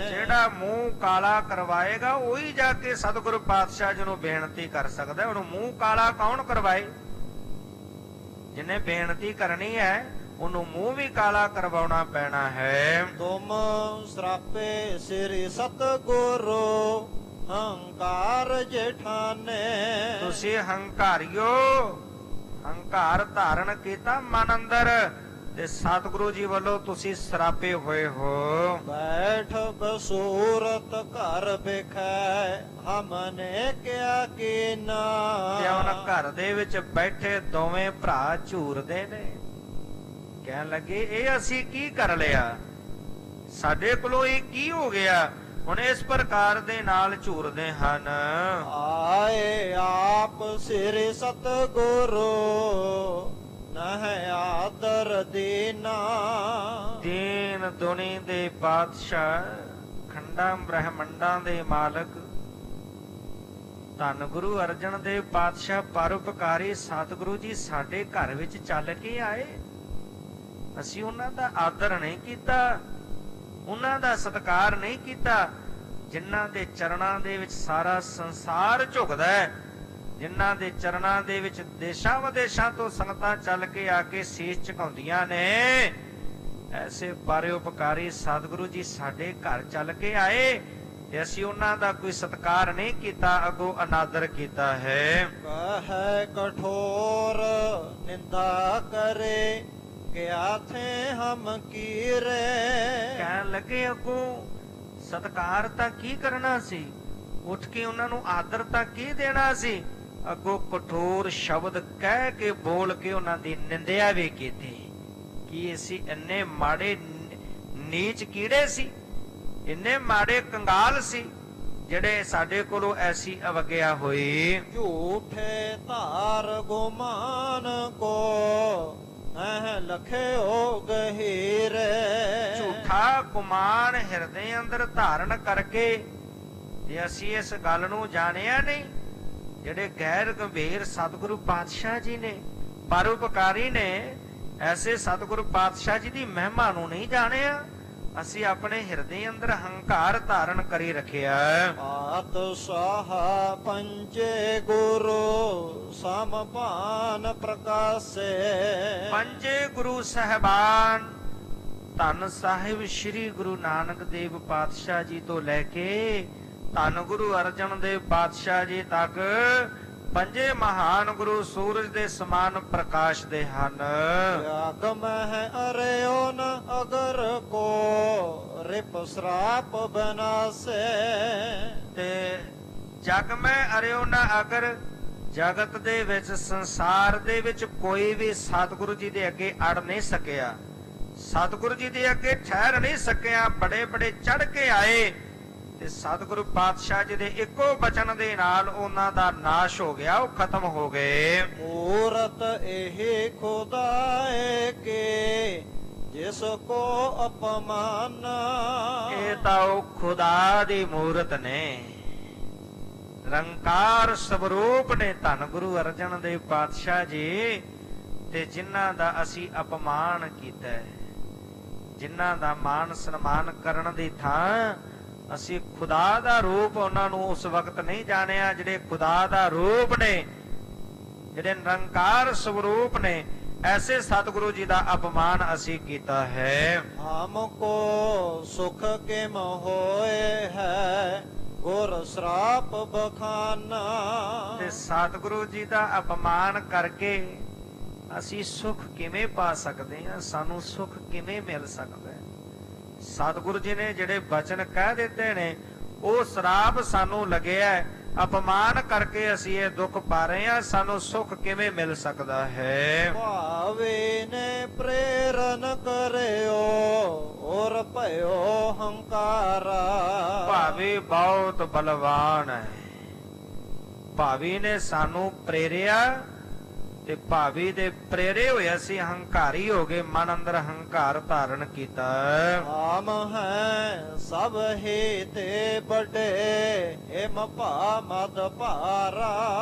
ਜਿਹੜਾ ਮੂੰਹ ਕਾਲਾ ਕਰਵਾਏਗਾ, ਉਹੀ ਜਾ ਕੇ ਸਤਿਗੁਰੂ ਪਾਤਸ਼ਾਹ ਜੀ ਨੂੰ ਬੇਨਤੀ ਕਰ ਸਕਦਾ। ਹੁਣ ਮੂੰਹ ਕਾਲਾ ਕੌਣ ਕਰਵਾਏ? ਜਿਹਨੇ ਬੇਨਤੀ ਕਰਨੀ ਹੈ, ਉਹਨੂੰ ਮੂੰਹ ਵੀ ਕਾਲਾ ਕਰਵਾਉਣਾ ਪੈਣਾ ਹੈ। ਤੁਮ ਸਰਾਪੇ ਸ੍ਰੀ ਸਤਿਗੁਰੂ ਹੰਕਾਰ ਜੇਠਾਨੇ। ਤੁਸੀਂ ਹੰਕਾਰਿਓ, ਹੰਕਾਰ ਧਾਰਨ ਕੀਤਾ ਮਨ ਅੰਦਰ, ਤੇ ਸਤਿਗੁਰੂ ਜੀ ਵੱਲੋਂ ਤੁਸੀਂ ਸਰਾਪੇ ਹੋਏ ਹੋ। ਬੈਠ ਬਸੂਰਤ ਘਰ ਬਿਖੈ ਹਮਨੇ ਕਿਆ ਕੀਨਾ। ਤੇ ਹੁਣ ਘਰ ਦੇ ਵਿੱਚ ਬੈਠੇ ਦੋਵੇਂ ਭਰਾ ਝੂਰਦੇ ਨੇ, ਕਹਿਣ ਲੱਗੇ ਇਹ ਅਸੀਂ ਕੀ ਕਰ ਲਿਆ, ਸਾਡੇ ਕੋਲੋਂ ਇਹ ਕੀ ਹੋ ਗਿਆ। ਹੁਣ ਇਸ ਪ੍ਰਕਾਰ ਦੇ ਨਾਲ ਝੂਰਦੇ ਹਨ। ਆਏ ਆਪ ਸ੍ਰੀ ਸਤਿਗੁਰੂ ਨਹਿ ਆਦਰ ਦੇਨਾ। ਦੀਨ ਦੁਨੀ ਦੇ ਬਾਦਸ਼ਾਹ, ਖੰਡਾਂ ਬ੍ਰਹਮੰਡਾਂ ਦੇ ਮਾਲਕ, ਧੰਨ ਗੁਰੂ ਅਰਜਨ ਦੇਵ ਪਾਤਸ਼ਾਹ ਪਰਉਪਕਾਰੀ ਸਤਿਗੁਰੂ ਜੀ ਸਾਡੇ ਘਰ ਵਿੱਚ ਚੱਲ ਕੇ ਆਏ। ਅਸੀਂ ਉਹਨਾਂ ਦਾ ਆਦਰ ਨਹੀਂ ਕੀਤਾ, ਉਹਨਾਂ ਦਾ ਸਤਿਕਾਰ ਨਹੀਂ ਕੀਤਾ। ਜਿਨ੍ਹਾਂ ਦੇ ਚਰਨਾਂ ਦੇ ਵਿੱਚ ਸਾਰਾ ਸੰਸਾਰ ਝੁਕਦਾ ਹੈ, ਜਿਨ੍ਹਾਂ ਦੇ ਚਰਨਾਂ ਦੇ ਵਿੱਚ ਦੇਸ਼ਾਂ ਵਿਦੇਸ਼ਾਂ ਤੋਂ ਸੰਗਤਾਂ ਚੱਲ ਕੇ ਆ ਕੇ ਸੀਸ ਝੁਕਾਉਂਦੀਆਂ ਨੇ, ਐਸੇ ਪਰਉਪਕਾਰੀ ਸਤਿਗੁਰੂ ਜੀ ਸਾਡੇ ਘਰ ਚੱਲ ਕੇ ਆਏ, ਤੇ ਅਸੀਂ ਉਹਨਾਂ ਦਾ ਕੋਈ ਸਤਿਕਾਰ ਨਹੀਂ ਕੀਤਾ, ਅੱਗੋਂ ਅਨਾਦਰ ਕੀਤਾ ਹੈ। ਕਹੈ ਕਠੋਰ ਨਿੰਦਾ ਕਰੇ ਕਿਆ ਥੇ ਹਮ ਕੀਰੇ। ਕਹਿਣ ਲੱਗੇ ਅੱਗੋਂ ਸਤਕਾਰ ਤਾਂ ਕੀ ਕਰਨਾ ਸੀ, ਉੱਠ ਕੇ ਉਹਨਾਂ ਨੂੰ ਆਦਰ ਤਾਂ ਕੀ ਦੇਣਾ ਸੀ, ਅੱਗੋਂ ਕਠੋਰ ਸ਼ਬਦ ਕਹਿ ਕੇ ਬੋਲ ਕੇ ਉਹਨਾਂ ਦੀ ਨਿੰਦਿਆ ਵੀ ਕੀਤੀ ਕਿ ਅਸੀਂ ਇੰਨੇ ਮਾੜੇ ਨੀਚ ਕੀੜੇ ਸੀ, ਇੰਨੇ ਮਾੜੇ ਕੰਗਾਲ ਸੀ ਜਿਹੜੇ ਸਾਡੇ ਕੋਲੋਂ ਐਸੀ ਅਵਗਿਆ ਹੋਈ। ਝੂਠੇ ਧਾਰ ਗੁਮਾਨ ਕੋ ਅਹ ਲਖਿਓ ਗਹੀਰੇ। ਝੂਠਾ ਗੁਮਾਨ ਹਿਰਦੇ ਅੰਦਰ ਧਾਰਨ ਕਰਕੇ ਜੇ ਅਸੀਂ ਇਸ ਗੱਲ ਨੂੰ ਜਾਣਿਆ ਨਹੀਂ, ਜਿਹੜੇ ਗੈਰ ਗੰਭੀਰ ਸਤਿਗੁਰੂ ਪਾਤਸ਼ਾਹ ਜੀ ਨੇ, ਪਰਉਪਕਾਰੀ ਨੇ, ਐਸੇ ਸਤਿਗੁਰੂ ਪਾਤਸ਼ਾਹ ਜੀ ਦੀ ਮਹਿਮਾ ਨੂੰ ਨਹੀਂ ਜਾਣਿਆ, ਅਸੀਂ ਆਪਣੇ ਹਿਰਦੇ ਅੰਦਰ ਹੰਕਾਰ ਧਾਰਨ ਕਰੀ ਰੱਖਿਆ। ਪਾਤਸ਼ਾਹ ਪੰਚੇ ਗੁਰੂ ਸਮਪਾਨ ਪ੍ਰਕਾਸੇ। ਪੰਜੇ ਗੁਰੂ ਸਾਹਿਬਾਨ ਧੰਨ ਸਾਹਿਬ ਸ੍ਰੀ ਗੁਰੂ ਨਾਨਕ ਦੇਵ ਪਾਤਸ਼ਾਹ ਜੀ ਤੋਂ ਲੈ ਕੇ ਧੰਨ ਗੁਰੂ ਅਰਜਨ ਦੇਵ ਪਾਤਸ਼ਾਹ ਜੀ ਤੱਕ ਪੰਜੇ ਮਹਾਨ ਗੁਰੂ ਸੂਰਜ ਦੇ ਸਮਾਨ ਪ੍ਰਕਾਸ਼ ਦੇ ਹਨ। ਜਗ ਮਹਿ ਅਰਿਓ ਨ ਅਗਰ ਕੋ ਰਿਪ ਸਰਾਪ ਬਨਾਸੇ। ਤੇ ਜਗ ਮੈਂ ਅਰਿਓ ਨ ਅਗਰ, ਜਗਤ ਦੇ ਵਿੱਚ ਸੰਸਾਰ ਦੇ ਵਿੱਚ ਕੋਈ ਵੀ ਸਤਿਗੁਰੂ ਜੀ ਦੇ ਅੱਗੇ ਅੜ ਨਹੀਂ ਸਕਿਆ, ਸਤਿਗੁਰੂ ਜੀ ਦੇ ਅੱਗੇ ਠਹਿਰ ਨਹੀਂ ਸਕਿਆ। ਬੜੇ ਬੜੇ ਚੜ ਕੇ ਆਏ ਤੇ ਸਤਿਗੁਰੂ ਪਾਤਸ਼ਾਹ ਜੀ ਦੇ ਇੱਕੋ ਬਚਨ ਦੇ ਨਾਲ ਉਹਨਾਂ ਦਾ ਨਾਸ਼ ਹੋ ਗਿਆ, ਉਹ ਖਤਮ ਹੋ ਗਏ। ਮੂਰਤ ਇਹ ਖੁਦਾਏ ਕੇ ਜਿਸ ਕੋ ਅਪਮਾਨ। ਇਹ ਤਾਂ ਉਹ ਖੁਦਾ ਦੀ ਮੂਰਤ ਨੇ, ਨਿਰੰਕਾਰ ਸਵਰੂਪ ਨੇ ਧੰਨ ਗੁਰੂ ਅਰਜਨ ਦੇਵ ਪਾਤਸ਼ਾਹ ਜੀ, ਤੇ ਜਿਨ੍ਹਾਂ ਦਾ ਅਸੀਂ ਅਪਮਾਨ ਕੀਤਾ, ਜਿਨ੍ਹਾਂ ਦਾ ਮਾਨ ਸਨਮਾਨ ਕਰਨ ਦੀ ਥਾਂ ਅਸੀਂ ਖੁਦਾ ਦਾ ਰੂਪ ਉਹਨਾਂ ਨੂੰ ਉਸ ਵਕਤ ਨਹੀਂ ਜਾਣਿਆ, ਜਿਹੜੇ ਖੁਦਾ ਦਾ ਰੂਪ ਨੇ, ਜਿਹੜੇ ਨਿਰੰਕਾਰ ਸਵਰੂਪ ਨੇ, ਐਸੇ ਸਤਿਗੁਰੂ ਜੀ ਦਾ ਅਪਮਾਨ ਅਸੀਂ ਕੀਤਾ ਹੈ। ਹਮ ਕੋ ਸੁਖ ਕਿਮ ਹੋਏ ਹੈ ਗੁਰ ਸਰਾਪ ਬਖਾਨਾ। ਤੇ ਸਤਿਗੁਰੂ ਜੀ ਦਾ ਅਪਮਾਨ ਕਰਕੇ ਅਸੀਂ ਸੁਖ ਕਿਵੇਂ ਪਾ ਸਕਦੇ ਹਾਂ, ਸਾਨੂੰ ਸੁਖ ਕਿਵੇਂ ਮਿਲ ਸਕਦਾ ਹੈ? ਸਤਿਗੁਰੂ ਜੀ ਨੇ ਜਿਹੜੇ ਬਚਨ ਕਹਿ ਦਿੱਤੇ ਨੇ ਉਹ ਸਰਾਪ ਸਾਨੂੰ ਲੱਗਿਆ, ਅਪਮਾਨ ਕਰਕੇ ਅਸੀਂ ਇਹ ਦੁੱਖ ਪਾ ਰਹੇ ਹਾਂ, ਸਾਨੂੰ ਸੁਖ ਕਿਵੇਂ ਮਿਲ ਸਕਦਾ ਹੈ? ਭਾਵੇ ਨੇ ਪ੍ਰੇਰਨ ਕਰਿਓ ਔਰ ਭਇਓ ਹੰਕਾਰਾ। ਭਾਵੇਂ ਬਹੁਤ ਬਲਵਾਨ ਹੈ, ਭਾਵੇਂ ਨੇ ਸਾਨੂੰ ਪ੍ਰੇਰਿਆ ਤੇ ਭਾਵੇਂ ਦੇ ਪ੍ਰੇਰੇ ਹੋਏ ਅਸੀਂ ਹੰਕਾਰੀ ਹੋ ਗਏ, ਮਨ ਅੰਦਰ ਹੰਕਾਰ ਧਾਰਨ ਕੀਤਾ। ਆਮ ਹੈ ਸਭ ਹੀ ਤੇ ਵੱਡੇ ਹਿਮ ਭਾ ਮਦ ਭਾਰਾ।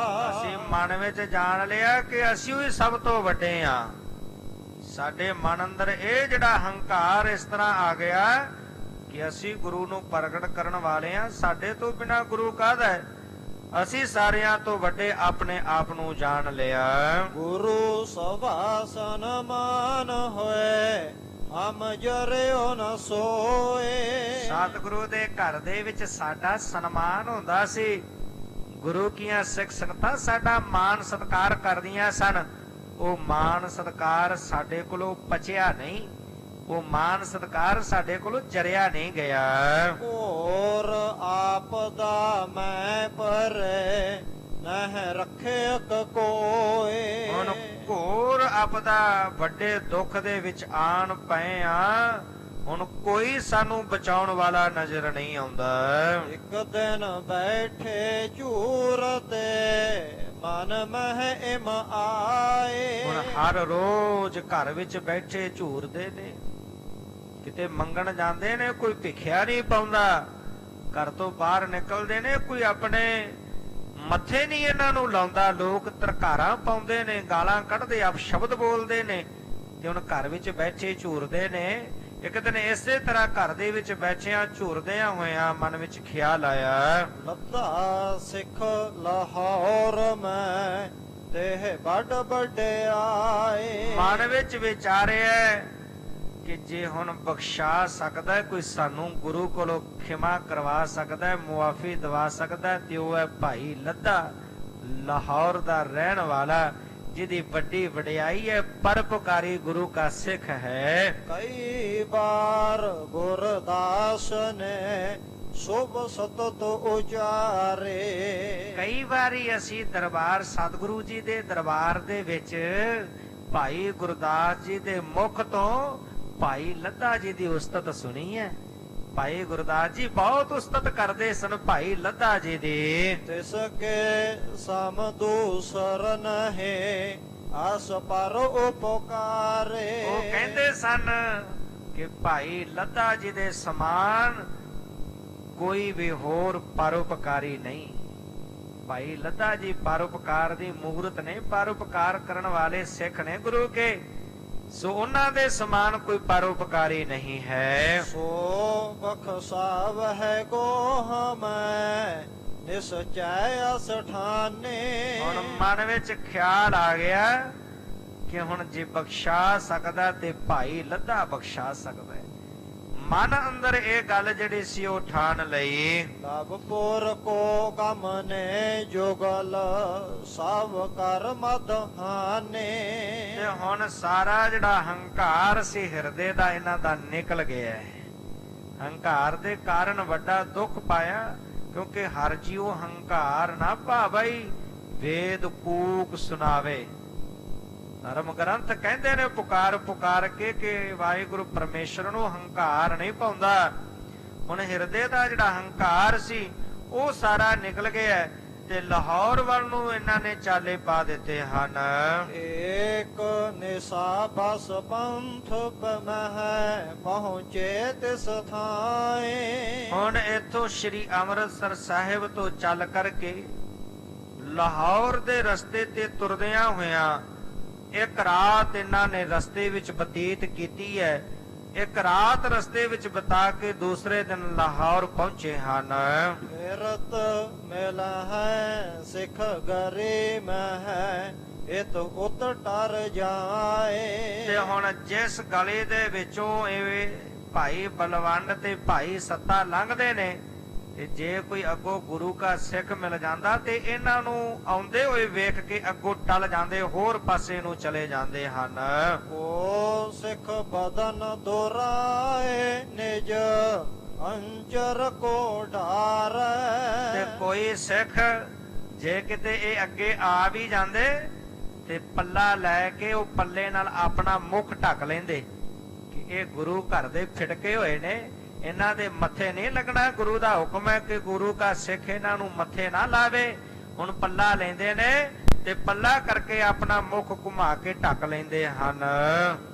ਅਸੀਂ ਮਨ ਵਿੱਚ ਜਾਣ ਲਿਆ ਕਿ ਅਸੀਂ ਹੀ ਸਭ ਤੋਂ ਵੱਡੇ ਆ। ਸਾਡੇ ਮਨ ਅੰਦਰ ਇਹ ਜਿਹੜਾ ਹੰਕਾਰ ਇਸ ਤਰ੍ਹਾਂ ਆ ਗਿਆ ਕਿ ਅਸੀਂ ਗੁਰੂ ਨੂੰ ਪ੍ਰਗਟ ਕਰਨ ਵਾਲੇ ਆ, ਸਾਡੇ ਤੋਂ ਬਿਨਾਂ ਗੁਰੂ ਕਾਹਦਾ ਹੈ? ਅਸੀਂ ਸਾਰਿਆਂ ਤੋਂ ਵੱਡੇ ਆਪਣੇ ਆਪ ਨੂੰ ਜਾਣ ਲਿਆ। ਗੁਰੂ ਸਭਾ ਸਨਮਾਨ ਹੋਏ ਹਮ ਜਰਿਓ ਨ ਸੋਏ। ਸਤਿਗੁਰੂ ਦੇ ਘਰ ਦੇ ਵਿੱਚ ਸਾਡਾ ਸਨਮਾਨ ਹੁੰਦਾ ਸੀ, ਗੁਰੂ ਕੀਆਂ ਸਿੱਖ ਸੰਗਤਾਂ ਸਾਡਾ ਮਾਣ ਸਤਿਕਾਰ ਕਰਦੀਆਂ ਸਨ। ਉਹ ਮਾਣ ਸਤਿਕਾਰ ਸਾਡੇ ਕੋਲੋਂ ਪਚਿਆ ਨਹੀਂ, ਉਹ ਮਾਨ ਸਤਿਕਾਰ ਸਾਡੇ ਕੋਲੋਂ ਜਰਿਆ ਨਹੀਂ ਗਿਆ। ਹੋਰ ਆਪ ਦਾ ਮੈਂ ਪਰੇ ਨਹਿ ਰੱਖਿਆ ਕੋਏ। ਹੁਣ ਘੋਰ ਆਪਦਾ ਵੱਡੇ ਦੁੱਖ ਦੇ ਵਿੱਚ ਆਣ ਪਏ ਆ, ਹੁਣ ਕੋਈ ਸਾਨੂੰ ਬਚਾਉਣ ਵਾਲਾ ਨਜ਼ਰ ਨਹੀਂ ਆਉਂਦਾ। ਇੱਕ ਦਿਨ ਬੈਠੇ ਝੂਰ ਤੇ ਮਨ ਮਹਿ ਇਮ ਆਏ। ਹੁਣ ਹਰ ਰੋਜ਼ ਘਰ ਵਿੱਚ ਬੈਠੇ ਝੂਰਦੇ ਨੇ, ਕਿਤੇ ਮੰਗਣ ਜਾਂਦੇ ਨੇ, ਕੋਈ ਭਿਖਿਆ ਨਹੀਂ ਪਾਉਂਦਾ, ਘਰ ਤੋਂ ਬਾਹਰ ਨਿਕਲਦੇ ਨੇ, ਕੋਈ ਆਪਣੇ ਮੱਥੇ ਨਹੀਂ ਇਹਨਾਂ ਨੂੰ ਲਾਉਂਦਾ, ਲੋਕ ਤਰਕਾਰਾਂ ਪਾਉਂਦੇ ਨੇ, ਗਾਲਾਂ ਕੱਢਦੇ, ਆਪ ਸ਼ਬਦ ਬੋਲਦੇ ਨੇ, ਤੇ ਹੁਣ ਘਰ ਵਿੱਚ ਬੈਠੇ ਝੂਰਦੇ ਨੇ। ਇੱਕ ਦਿਨ ਇਸੇ ਤਰ੍ਹਾਂ ਘਰ ਦੇ ਵਿੱਚ ਬੈਠਿਆਂ ਝੂਰਦਿਆਂ ਹੋਇਆਂ ਮਨ ਵਿੱਚ ਖਿਆਲ ਆਇਆ, ਲੱਦਾ ਸਿੱਖ ਲਾਹੌਰ ਮੈਂ ਤੇ ਵੱਡ ਵਡਿਆਏ। ਮਨ ਵਿੱਚ ਵਿਚਾਰਿਆ ਕਿ ਜੇ ਹੁਣ ਬਖਸ਼ਾ ਸਕਦਾ ਕੋਈ, ਸਾਨੂੰ ਗੁਰੂ ਕੋਲੋਂ ਖਿਮਾ ਕਰਵਾ ਸਕਦਾ, ਮੁਆਫੀ ਦਵਾ ਸਕਦਾ, ਤੇ ਉਹ ਹੈ ਭਾਈ ਲੱਦਾ, ਲਾਹੌਰ ਦਾ ਰਹਿਣ ਵਾਲਾ। ਜਿਹਦੀ ਵੱਡੀ ਵਡਿਆਈ ਹੈ, ਪਰਉਪਕਾਰੀ ਗੁਰੂ ਕਾ ਸਿੱਖ ਹੈ। ਕਈ ਬਾਰ ਗੁਰਦਾਸ ਨੇ ਸੁਭ ਸਤਤ ਉਚਾਰੇ। ਕਈ ਵਾਰੀ ਅਸੀਂ ਦਰਬਾਰ ਸਤਿਗੁਰੂ ਜੀ ਦੇ ਦਰਬਾਰ ਦੇ ਵਿੱਚ ਭਾਈ ਗੁਰਦਾਸ ਜੀ ਦੇ ਮੁਖ ਤੋਂ ਭਾਈ ਲੱਧਾ ਜੀ ਦੀ ਉਸਤਤ ਸੁਣੀ ਹੈ। ਭਾਈ ਗੁਰਦਾਸ ਜੀ ਬਹੁਤ ਉਸਤਤ ਕਰਦੇ ਸਨ ਭਾਈ ਲੱਧਾ ਜੀ ਦੀ। ਤਿਸ ਕੇ ਸਮ ਦੂਸਰ ਨਹਿ ਆਸ ਪਰ ਉਪਕਾਰੇ। ਉਹ ਕਹਿੰਦੇ ਸਨ ਕਿ ਭਾਈ ਲੱਧਾ ਜੀ ਦੇ ਸਮਾਨ ਕੋਈ ਵੀ ਹੋਰ ਪਰਉਪਕਾਰੀ ਨਹੀਂ। ਭਾਈ ਲੱਧਾ ਜੀ ਪਰਉਪਕਾਰ ਦੀ ਮੂਰਤ ਨੇ, ਪਰਉਪਕਾਰ ਕਰਨ ਵਾਲੇ ਸਿੱਖ ਨੇ ਗੁਰੂ ਕੇ, ਸੋ ਉਹਨਾਂ ਦੇ ਸਮਾਨ ਕੋਈ ਪਰਉਪਕਾਰੀ ਨਹੀਂ ਹੈ। ਸੋ ਬਖਸ਼ਾਵ ਹੈ ਕੋ ਹਮੈ ਨਿਸਚੈ ਅਸਠਾਨੇ। ਹੁਣ ਮਨ ਵਿੱਚ ਖਿਆਲ ਆ ਗਿਆ ਕਿ ਹੁਣ ਜੇ ਬਖਸ਼ਾ ਸਕਦਾ ਤੇ ਭਾਈ ਲੱਧਾ ਬਖਸ਼ਾ ਸਕਦਾ ਹੈ। ਮਨ ਅੰਦਰ ਇਹ ਗੱਲ ਜਿਹੜੀ ਸੀ ਉਹ ਠਾਣ ਲਈ। ਲਵਪੁਰ ਕੋ ਕਮ ਨੇ ਜੁਗਲ ਸਭ ਕਰ ਮਦਹਾਨੇ। ਤੇ ਹੁਣ ਸਾਰਾ ਜਿਹੜਾ ਹੰਕਾਰ ਸੀ ਹਿਰਦੇ ਦਾ ਇਹਨਾਂ ਦਾ ਨਿਕਲ ਗਿਆ ਹੈ। ਹੰਕਾਰ ਦੇ ਕਾਰਨ ਵੱਡਾ ਦੁੱਖ ਪਾਇਆ, ਕਿਉਂਕਿ ਹਰ ਜੀਉ ਹੰਕਾਰ ਨਾ ਭਾਵਈ ਵੇਦ ਕੂਕ ਸੁਣਾਵੇ। ਧਰਮ ਗ੍ਰੰਥ ਕਹਿੰਦੇ ਨੇ ਪੁਕਾਰ ਪੁਕਾਰ ਕੇ ਕਿ ਵਾਹਿਗੁਰੂ ਪਰਮੇਸ਼ਰ ਨੂੰ ਹੰਕਾਰ ਨਹੀਂ ਪਾਉਂਦਾ। ਹੁਣ ਹਿਰਦੇ ਦਾ ਜਿਹੜਾ ਹੰਕਾਰ ਸੀ ਉਹ ਸਾਰਾ ਨਿਕਲ ਗਿਆ ਤੇ ਲਾਹੌਰ ਵੱਲ ਨੂੰ ਇਹਨਾਂ ਨੇ ਚਾਲੇ ਪਾ ਦਿੱਤੇ ਹਨ। ਏਕ ਨਿਸਾ ਬਸ ਪੰਥ ਬਮਹਿ ਪਹੁੰਚੇ ਤਿਸ ਥਾਏ। ਹੁਣ ਇੱਥੋਂ ਸ੍ਰੀ ਅੰਮ੍ਰਿਤਸਰ ਸਾਹਿਬ ਤੋਂ ਚੱਲ ਕਰਕੇ ਲਾਹੌਰ ਦੇ ਰਸਤੇ ਤੇ ਤੁਰਦਿਆਂ ਹੋਇਆਂ ਇੱਕ ਰਾਤ ਇਹਨਾਂ ਨੇ ਰਸਤੇ ਵਿੱਚ ਬਤੀਤ ਕੀਤੀ ਹੈ। ਇੱਕ ਰਾਤ ਰਸਤੇ ਵਿੱਚ ਬਿਤਾ ਕੇ ਦੂਸਰੇ ਦਿਨ ਲਾਹੌਰ ਪਹੁੰਚੇ ਹਨ। ਫਿਰਤ ਮਿਲ ਹੈ ਸਿੱਖ ਗਰੀ ਮਹਿ ਇਤ ਉਤ ਟਰ ਜਾਏ। ਤੇ ਹੁਣ ਜਿਸ ਗਲੀ ਦੇ ਵਿੱਚੋਂ ਇਹ ਭਾਈ ਬਲਵੰਡ ਤੇ ਭਾਈ ਸੱਤਾ ਲੰਘਦੇ ਨੇ, ਤੇ ਜੇ ਕੋਈ ਅੱਗੋਂ ਗੁਰੂ ਕਾ ਸਿੱਖ ਮਿਲ ਜਾਂਦਾ ਤੇ ਇਹਨਾਂ ਨੂੰ ਆਉਂਦੇ ਹੋਏ ਵੇਖ ਕੇ ਅੱਗੋਂ ਟਲ ਜਾਂਦੇ, ਹੋਰ ਪਾਸੇ ਨੂੰ ਚਲੇ ਜਾਂਦੇ ਹਨ। ਉਹ ਸਿੱਖ ਬਦਨ ਦੁਰਾਏ ਨਿਜ ਅੰਚਰ ਕੋ ਢਾਰ। ਤੇ ਕੋਈ ਸਿੱਖ ਜੇ ਕਿਤੇ ਇਹ ਅੱਗੇ ਆ ਵੀ ਜਾਂਦੇ ਤੇ ਪੱਲਾ ਲੈ ਕੇ ਉਹ ਪੱਲੇ ਨਾਲ ਆਪਣਾ ਮੁਖ ਢੱਕ ਲੈਂਦੇ ਕਿ ਇਹ ਗੁਰੂ ਘਰ ਦੇ ਫਿਟਕੇ ਹੋਏ ਨੇ, ਇਹਨਾਂ ਦੇ ਮੱਥੇ ਨਹੀਂ ਲੱਗਣਾ। ਗੁਰੂ ਦਾ ਹੁਕਮ ਹੈ ਕਿ ਗੁਰੂ ਕਾ ਸਿੱਖ ਇਹਨਾਂ ਨੂੰ ਮੱਥੇ ਨਾ ਲਾਵੇ। ਹੁਣ ਪੱਲਾ ਲੈਂਦੇ ਨੇ ਤੇ ਪੱਲਾ ਕਰਕੇ ਆਪਣਾ ਮੁਖ ਘੁਮਾ ਕੇ ਢੱਕ ਲੈਂਦੇ ਹਨ।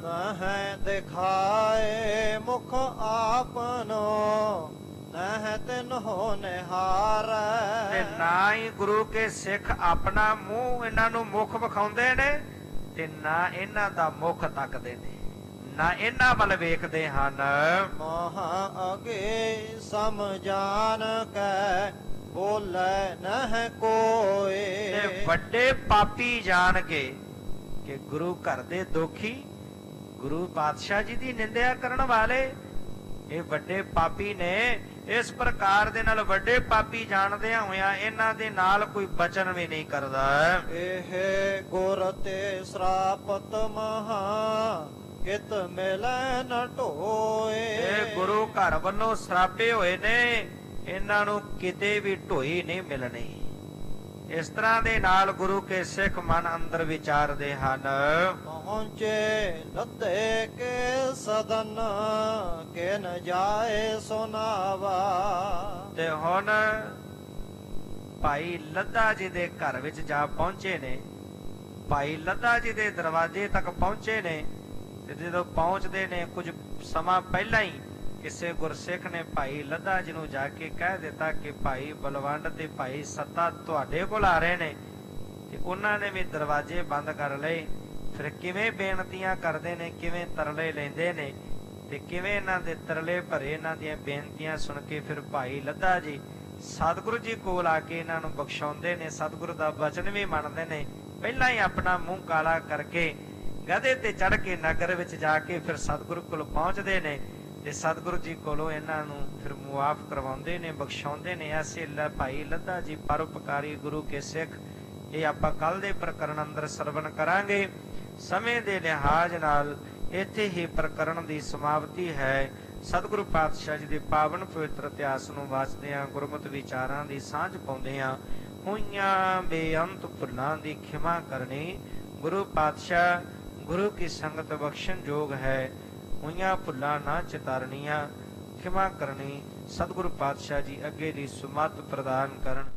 ਨਹਿ ਦਿਖਾਏ ਮੁਖ ਆਪਨੋ ਨਹਿ ਤਿਨਹੁ ਨਿਹਾਰ। ਤੇ ਨਾ ਹੀ ਗੁਰੂ ਕੇ ਸਿੱਖ ਆਪਣਾ ਮੂੰਹ ਇਹਨਾਂ ਨੂੰ ਮੁਖ ਵਿਖਾਉਂਦੇ ਨੇ ਤੇ ਨਾ ਇਹਨਾਂ ਦਾ ਮੁਖ ਤੱਕਦੇ ਨੇ, ਨਾ ਇਹਨਾਂ ਵੱਲ ਵੇਖਦੇ ਹਨ। ਮਹਾ ਅਗੇ ਸਮਝਾਨ ਕੈ ਬੋਲੇ ਨਹਿ ਕੋਏ। ਤੇ ਵੱਡੇ ਪਾਪੀ ਜਾਣ ਕੇ ਕਿ ਗੁਰੂ ਘਰ ਦੇ ਦੋਖੀ, ਗੁਰੂ ਪਾਤਸ਼ਾਹ ਜੀ ਦੀ ਨਿੰਦਿਆ ਕਰਨ ਵਾਲੇ ਇਹ ਵੱਡੇ ਪਾਪੀ ਨੇ। ਇਸ ਪ੍ਰਕਾਰ ਦੇ ਨਾਲ ਵੱਡੇ ਪਾਪੀ ਜਾਣਦਿਆਂ ਹੋਇਆਂ ਇਹਨਾਂ ਦੇ ਨਾਲ ਕੋਈ ਬਚਨ ਵੀ ਨਹੀਂ ਕਰਦਾ। ਇਹ ਗੁਰ ਤੇ ਸਰਾਪਤ ਮਹਾ ਕਿਤ ਮਿਲੈ ਨ ਢੋਏ। ਇਹ ਗੁਰੂ ਘਰ ਵੱਲੋਂ ਸਰਾਪੇ ਹੋਏ ਨੇ, ਇਹਨਾਂ ਨੂੰ ਕਿਤੇ ਵੀ ਢੋਈ ਨਹੀਂ ਮਿਲਣੀ। ਇਸ ਤਰ੍ਹਾਂ ਦੇ ਨਾਲ ਗੁਰੂ ਕੇ ਸਿੱਖ ਮਨ ਅੰਦਰ ਵਿਚਾਰਦੇ ਹਨ। ਪਹੁੰਚੇ ਲੱਦੇ ਕੇ ਸਦਨ ਕੇ ਨ ਜਾਏ ਸੁਨਾਵਾ। ਤੇ ਹੁਣ ਭਾਈ ਲੱਧਾ ਜੀ ਦੇ ਘਰ ਵਿੱਚ ਜਾ ਪਹੁੰਚੇ ਨੇ। ਭਾਈ ਲੱਧਾ ਜੀ ਦੇ ਦਰਵਾਜ਼ੇ ਤੱਕ ਪਹੁੰਚੇ ਨੇ ਤੇ ਜਦੋਂ ਪਹੁੰਚਦੇ ਨੇ ਕੁਝ ਸਮਾਂ ਪਹਿਲਾਂ ਹੀ ਕਿਸੇ ਗੁਰਸਿੱਖ ਨੇ ਭਾਈ ਲੱਧਾ ਜੀ ਨੂੰ ਜਾ ਕੇ ਕਹਿ ਦਿੱਤਾ ਕਿ ਭਾਈ ਬਲਵੰਡ ਤੇ ਭਾਈ ਸੱਤਾ ਤੁਹਾਡੇ ਕੋਲ ਆ ਰਹੇ ਨੇ। ਤੇ ਉਹਨਾਂ ਨੇ ਵੀ ਦਰਵਾਜ਼ੇ ਬੰਦ ਕਰ ਲਏ। ਫਿਰ ਕਿਵੇਂ ਬੇਨਤੀਆਂ ਕਰਦੇ ਨੇ, ਕਿਵੇਂ ਤਰਲੇ ਲੈਂਦੇ ਨੇ ਤੇ ਕਿਵੇਂ ਇਹਨਾਂ ਦੇ ਤਰਲੇ ਭਰੇ ਇਹਨਾਂ ਦੀਆਂ ਬੇਨਤੀਆਂ ਸੁਣ ਕੇ ਫਿਰ ਭਾਈ ਲੱਧਾ ਜੀ ਸਤਿਗੁਰੂ ਜੀ ਕੋਲ ਆ ਕੇ ਇਹਨਾਂ ਨੂੰ ਬਖਸ਼ਾਉਂਦੇ ਨੇ, ਸਤਿਗੁਰੂ ਦਾ ਬਚਨ ਵੀ ਮੰਨਦੇ ਨੇ। ਪਹਿਲਾਂ ਹੀ ਆਪਣਾ ਮੂੰਹ ਕਾਲਾ ਕਰਕੇ ਗਧੇ ਤੇ ਚੜ ਕੇ ਨਗਰ ਵਿੱਚ ਜਾ ਕੇ ਫਿਰ ਸਤਿਗੁਰੂ ਕੋਲ ਪਹੁੰਚਦੇ ਨੇ ਤੇ ਸਤਿਗੁਰੂ ਜੀ ਕੋਲੋਂ ਇਹਨਾਂ ਨੂੰ ਫਿਰ ਮੁਆਫ ਕਰਵਾਉਂਦੇ ਨੇ, ਬਖਸ਼ਾਉਂਦੇ ਨੇ। ਐਸੇ ਭਾਈ ਲੱਧਾ ਜੀ ਪਰਉਪਕਾਰੀ ਗੁਰੂ ਕੇ ਸਿੱਖ ਇਹ ਆਪਾਂ ਕੱਲ ਦੇ ਪ੍ਰਕਰਨ ਅੰਦਰ ਸਰਵਣ ਕਰਾਂਗੇ। ਸਮੇਂ ਦੇ ਲਿਹਾਜ਼ ਨਾਲ ਇੱਥੇ ਹੀ ਪ੍ਰਕਰਨ ਦੀ ਸਮਾਪਤੀ ਹੈ। ਸਤਿਗੁਰੂ ਪਾਤਸ਼ਾਹ ਜੀ ਦੇ ਪਾਵਨ ਪਵਿੱਤਰ ਇਤਿਹਾਸ ਨੂੰ ਵਾਚਦਿਆਂ ਗੁਰਮਤਿ ਵਿਚਾਰਾਂ ਦੀ ਸਾਂਝ ਪਾਉਂਦਿਆਂ ਹੋਈਆਂ ਬੇਅੰਤ ਭੁੱਲਾਂ ਦੀ ਖਿਮਾ ਕਰਨੀ। ਗੁਰੂ ਪਾਤਸ਼ਾਹ ਗੁਰੂ ਕੀ ਸੰਗਤ ਬਖਸ਼ਣ ਯੋਗ ਹੈ। ਹੋਈਆਂ ਭੁੱਲਾਂ ਨਾ ਚਿਤਾਰਨੀਆਂ, ਖਿਮਾ ਕਰਨੀ। ਸਤਿਗੁਰੂ ਪਾਤਸ਼ਾਹ ਜੀ ਅੱਗੇ ਦੀ ਸੁਮਤ ਪ੍ਰਦਾਨ ਕਰਨ।